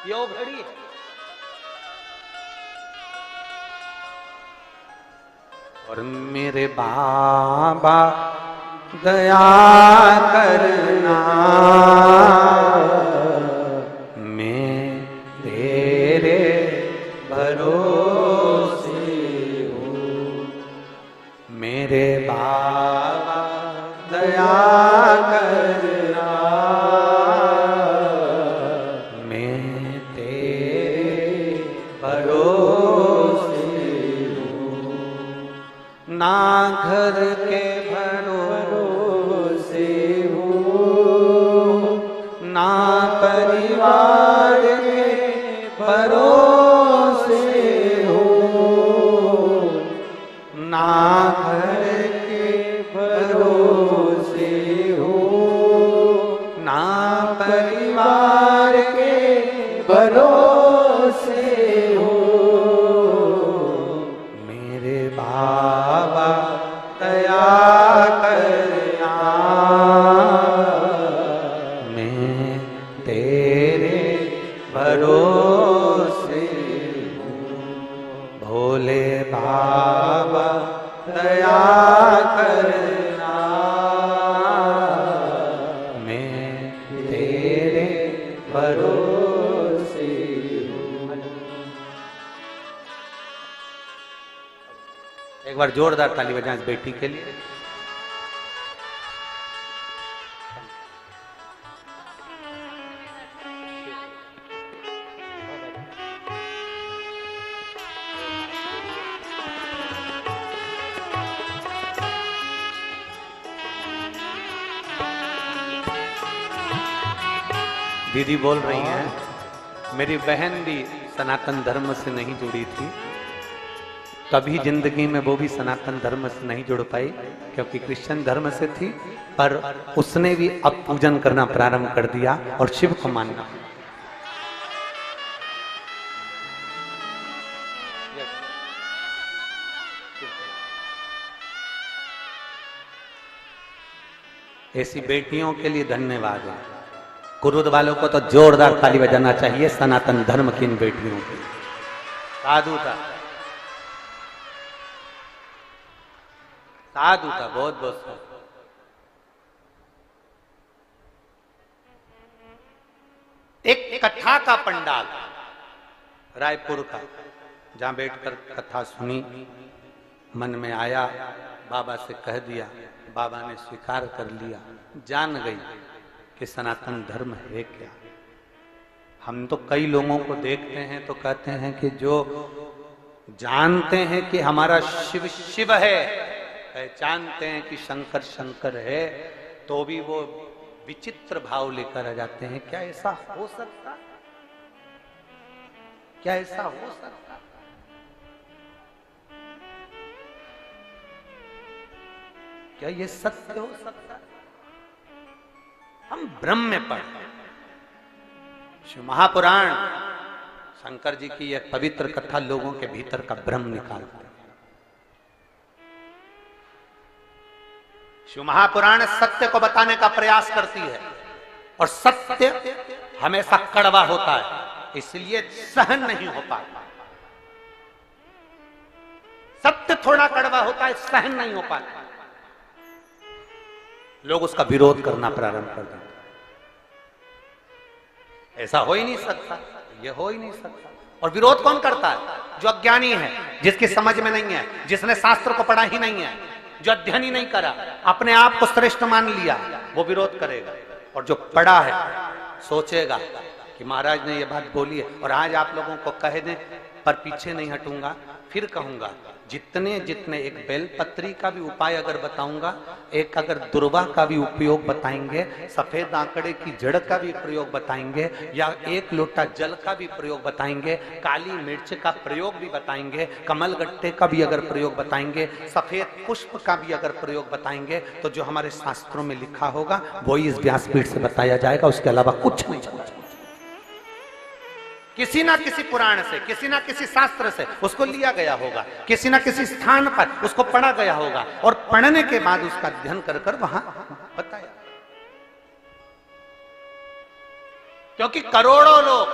ये घड़ी है। और मेरे बाबा दया करना, मैं तेरे भरोसे हूँ। मेरे बाबा दया करना, ना घर के भरोसे हो, ना परिवार के भरोसे हो, ना घर के भरोसे हो, ना परिवार के भरोसे हो। मेरे बाबा दया करना, मैं तेरे भरोसे हूँ। भोले बाबा दया करना, मैं तेरे भरोसे हूँ। एक बार जोरदार ताली बजाएं इस बेटी के लिए। दीदी बोल रही हैं, मेरी बहन भी सनातन धर्म से नहीं जुड़ी थी, कभी जिंदगी में वो भी सनातन धर्म से नहीं जुड़ पाई क्योंकि क्रिश्चियन धर्म से थी, पर उसने भी अब पूजन करना प्रारंभ कर दिया और शिव को मानना। ऐसी बेटियों के लिए धन्यवाद है। कुरुद वालों को तो जोरदार ताली बजाना चाहिए सनातन धर्म की इन बेटियों के। साधु था, साधु था, बहुत बहुत साधु। एक कथा का पंडाल रायपुर का, जहां बैठकर कथा सुनी, मन में आया, बाबा से कह दिया, बाबा ने स्वीकार कर लिया, जान गई कि सनातन धर्म है क्या। हम तो कई लोगों को देखते हैं तो कहते हैं कि जो जानते हैं कि हमारा शिव शिव है, पहचानते हैं कि शंकर शंकर है, तो भी वो विचित्र भाव लेकर आ जाते हैं। क्या ऐसा हो सकता? क्या ऐसा हो सकता? क्या ये सत्य हो सकता? हम ब्रह्म में पढ़े, शिव महापुराण शंकर जी की एक पवित्र कथा लोगों के भीतर का ब्रह्म निकालते हैं। शिव महापुराण सत्य को बताने का प्रयास करती है और सत्य हमेशा कड़वा होता है, इसलिए सहन नहीं हो पाता। सत्य थोड़ा कड़वा होता है, सहन नहीं हो पाता, लोग उसका विरोध करना प्रारंभ कर देते। ऐसा हो ही नहीं सकता, यह हो ही नहीं सकता। और विरोध कौन करता है? जो अज्ञानी है, जिसकी समझ में नहीं है, जिसने शास्त्र को पढ़ा ही नहीं है, जो अध्ययन ही नहीं करा, अपने आप को श्रेष्ठ मान लिया, वो विरोध करेगा। और जो पढ़ा है सोचेगा कि महाराज ने ये बात बोली है और आज आप लोगों को कह दें, पर पीछे नहीं हटूंगा, फिर कहूंगा। जितने जितने एक बेलपत्री का भी उपाय अगर बताऊंगा, एक अगर दुर्वा का भी उपयोग बताएंगे, सफेद आंकड़े की जड़ का भी प्रयोग बताएंगे, या एक लोटा जल का भी प्रयोग बताएंगे, काली मिर्च का प्रयोग भी बताएंगे, कमल गट्टे का भी अगर प्रयोग बताएंगे, सफेद पुष्प का भी अगर प्रयोग बताएंगे, तो जो हमारे शास्त्रों में लिखा होगा वही इस व्यासपीठ से बताया जाएगा, उसके अलावा कुछ नहीं चलेगा। किसी ना किसी पुराण से, किसी ना किसी शास्त्र से उसको लिया गया होगा, किसी ना किसी स्थान पर उसको पढ़ा गया होगा और पढ़ने के बाद उसका अध्ययन कर कर वहां बताया। क्योंकि करोड़ों लोग,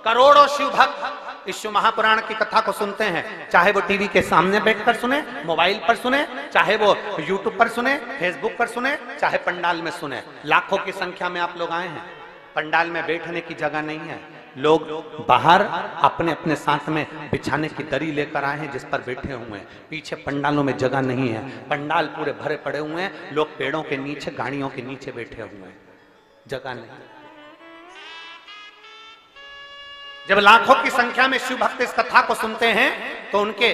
करोड़ों शिव भक्त इस शिव महापुराण की कथा को सुनते हैं, चाहे वो टीवी के सामने बैठकर सुने, मोबाइल पर सुने, चाहे वो यूट्यूब पर सुने, फेसबुक पर सुने, चाहे पंडाल में सुने। लाखों की संख्या में आप लोग आए हैं, पंडाल में बैठने की जगह नहीं है, लोग बाहर अपने अपने साथ में बिछाने की दरी लेकर आए हैं जिस पर बैठे हुए हैं। पीछे पंडालों में जगह नहीं है, पंडाल पूरे भरे पड़े हुए हैं, लोग पेड़ों के नीचे, गाड़ियों के नीचे बैठे हुए हैं, जगह नहीं। जब लाखों की संख्या में शिव भक्त इस कथा को सुनते हैं तो उनके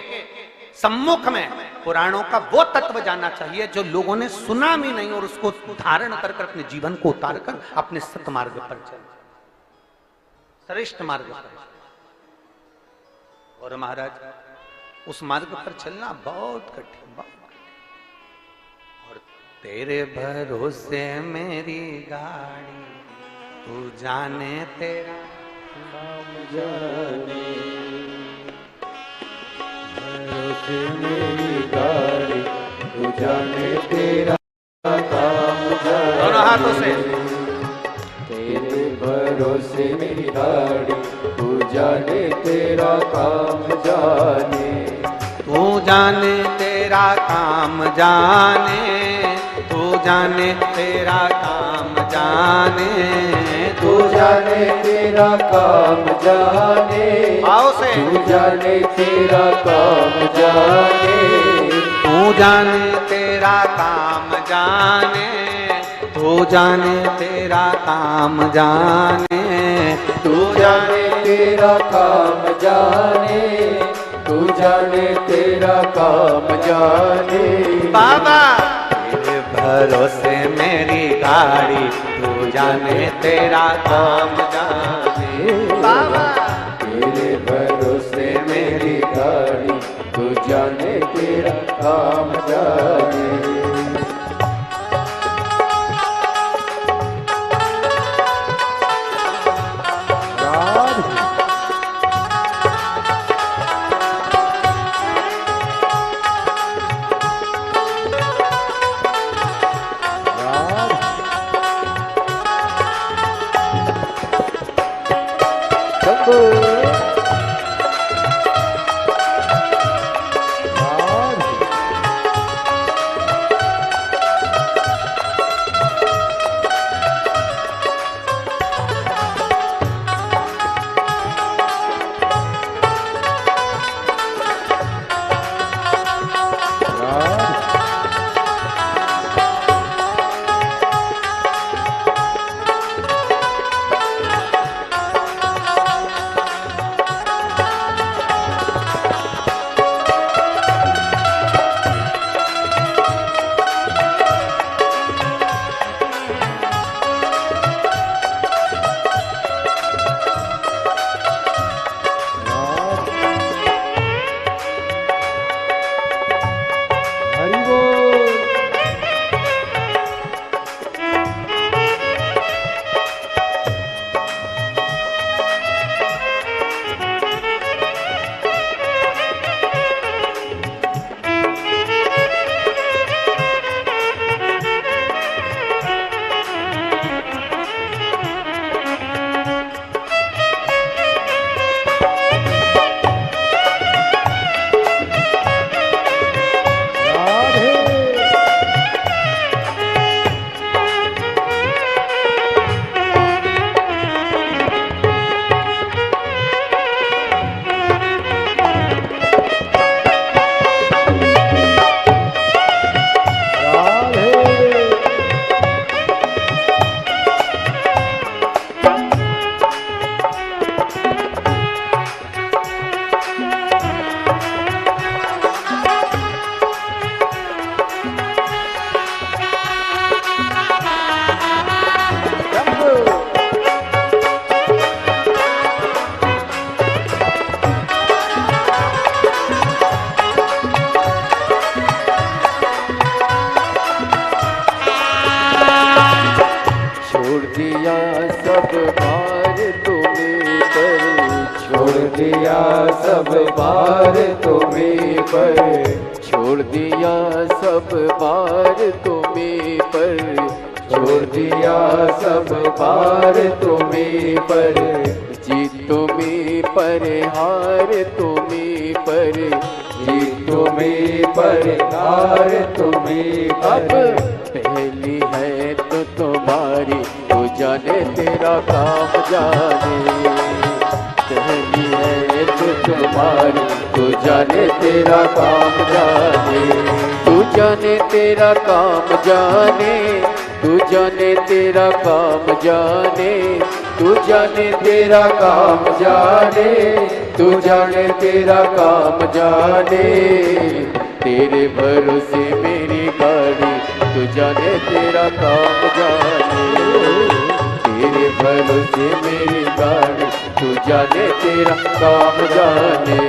सम्मुख में पुराणों का वो तत्व जानना चाहिए जो लोगों ने सुना भी नहीं, और उसको धारण कर अपने जीवन को उतार कर अपने सत्मार्ग पर चल, श्रेष्ठ मार्ग पर। और महाराज उस मार्ग पर चलना बहुत कठिन, बहुत कठिन। और तेरे भरोसे मेरी गाड़ी, तू जाने तेरा काम जाने, भरोसे मेरी गाड़ी, तू जाने तेरा काम जाने। दोनों हाथों से। तेरे भरोसे मेरी गाड़ी, तू जाने तेरा काम जाने, तू जाने तेरा काम जाने, तू जाने तेरा काम जाने, तू जाने तेरा काम जाने, आओ से। तू जाने तेरा काम जाने, तू जाने तेरा काम जाने, तू जाने तेरा काम जाने, तू जाने तेरा काम जाने, तू जाने तेरा काम जाने। बाबा तेरे भरोसे मेरी गाड़ी, तू जाने तेरा काम जाने बाबा। तेरे भरोसे मेरी गाड़ी, तू जाने तेरा काम जाने। दिया सब बार तुम्हीं पर, छोड़ दिया सब बार तुम्हीं पर, छोड़ दिया सब बार तुम्हीं पर, जीत तुम्हीं पर हार तुम्हीं पर, जीत तुम्हीं पर हार तुम्हीं पर। अब पहली है तो तुम्हारी, तू जाने तेरा काम जाने, पहली है तो तुम्हारी, तू जाने तेरा काम जाने, तू जाने तेरा काम जाने, तू जाने तेरा काम जाने, तू जाने तेरा काम जाने, तू जाने तेरा काम जाने। तेरे भरोसे मेरी गाड़ी, तू जाने तेरा काम जाने, तेरे भरोसे मेरी गाड़ी, तू जाने तेरा काम जाने।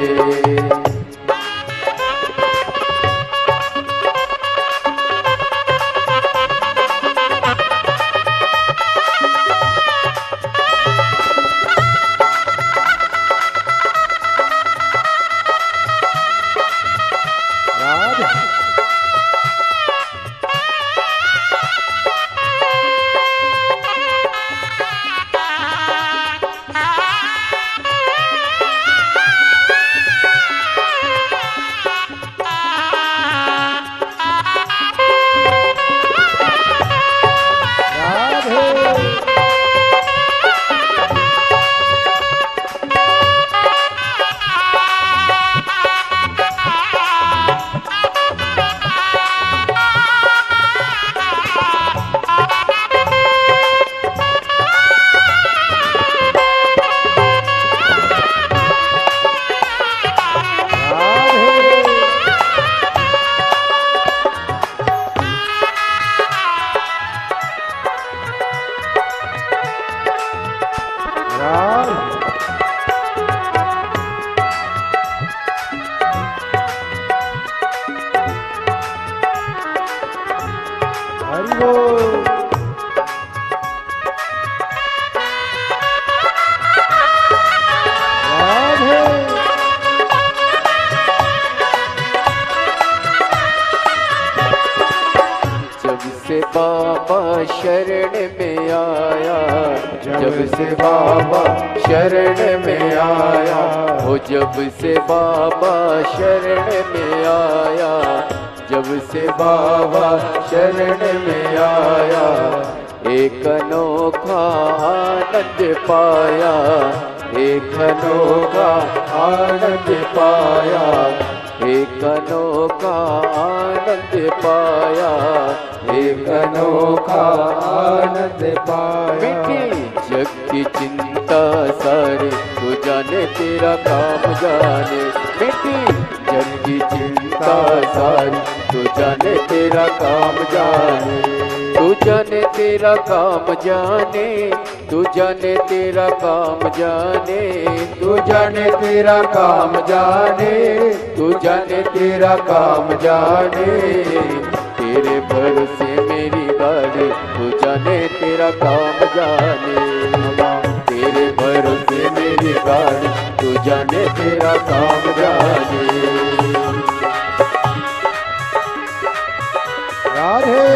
से बाबा शरण में आया, वो जब से बाबा शरण में आया, जब से बाबा शरण में आया, एक अनोखा आनंद पाया, एक अनोखा आनंद पाया, एक अनोखा आनंद पाया, एक अनोखा आनंद पाया। मिट्टी जग की चिंता सारी तू जाने, तेरा काम जाने। मिट्टी जग की चिंता सारी तू जाने, तेरा काम जाने। तू जाने तेरा काम जाने, तू जाने तेरा काम जाने, तू जाने तेरा काम जाने, तू जाने तेरा काम जाने। तेरे भरोसे मेरी गाड़ी, तू जाने तेरा काम जाने। तेरे भरोसे मेरी गाड़ी, तू जाने तेरा काम जाने। राधे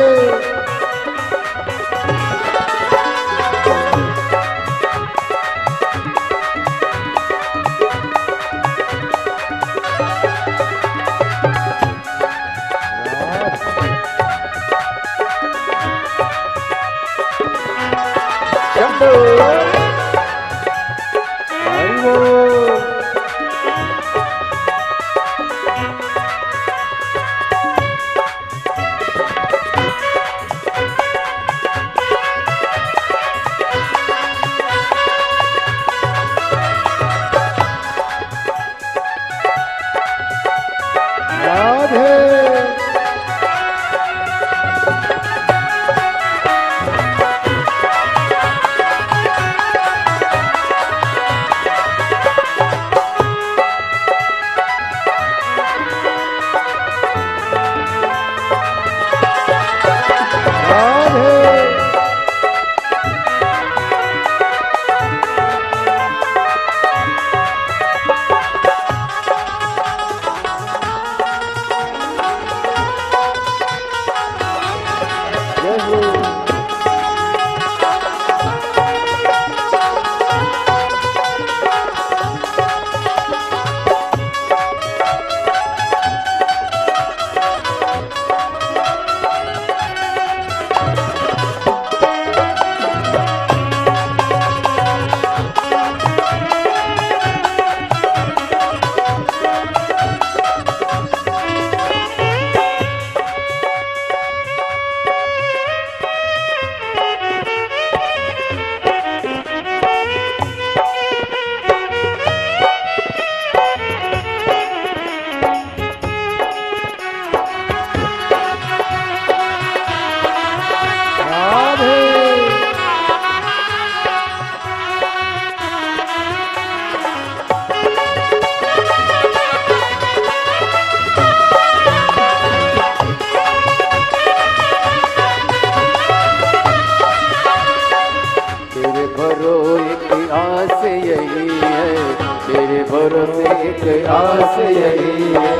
आस यही है,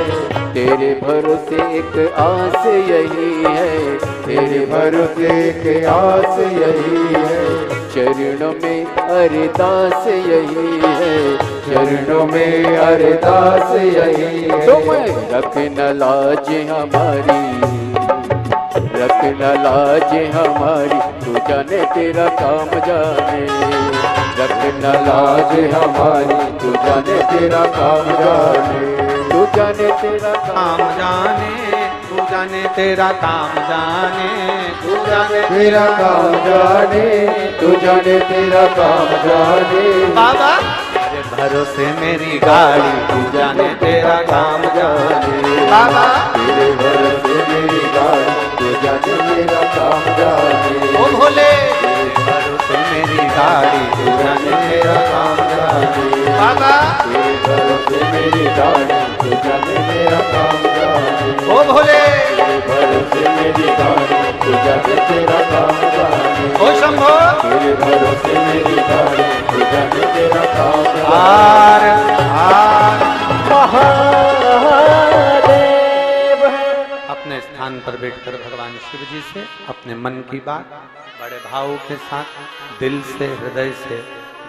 तेरे भरोसे एक आस यही है, तेरे भरोसे एक आस यही है। चरणों में अरदास यही है, चरणों में अरदास यही है। तुम्हें रखना लाज हमारी, रखना लाज हमारी, तू जाने तेरा काम जाने। रखना लाज हमारी, तू जाने तेरा काम जाने। तू जाने तेरा काम जाने, तू जाने तेरा काम जाने, तू जाने तेरा काम जाने, तू जाने तेरा काम जाने। बाबा तेरे भरोसे मेरी गाड़ी, तू जाने तेरा काम जाने। बाबा तेरे भरोसे मेरी गाड़ी, तू जाने तेरा काम जाने। ओ भोले तेरे भरोसे मेरी गाड़ी, तू जाने तेरा काम जाने। बाबा तेरे भरोसे मेरी गाड़ी, तू जाने तेरा काम जाने। ओ भोले तेरे भरोसे मेरी गाड़ी, तू जाने तेरा काम जाने। ओ शंभो तेरे भरोसे मेरी गाड़ी, तू जाने तेरा काम जाने। आर आर महादेव। अपने स्थान पर बैठकर भगवान शिव जी से अपने मन की बात बड़े भाव के साथ दिल से हृदय से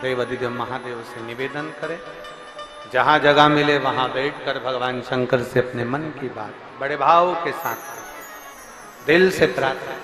देवाधिदेव महादेव से निवेदन करें। जहां जगह मिले वहां बैठकर भगवान शंकर से अपने मन की बात बड़े भाव के साथ दिल से प्रार्थना।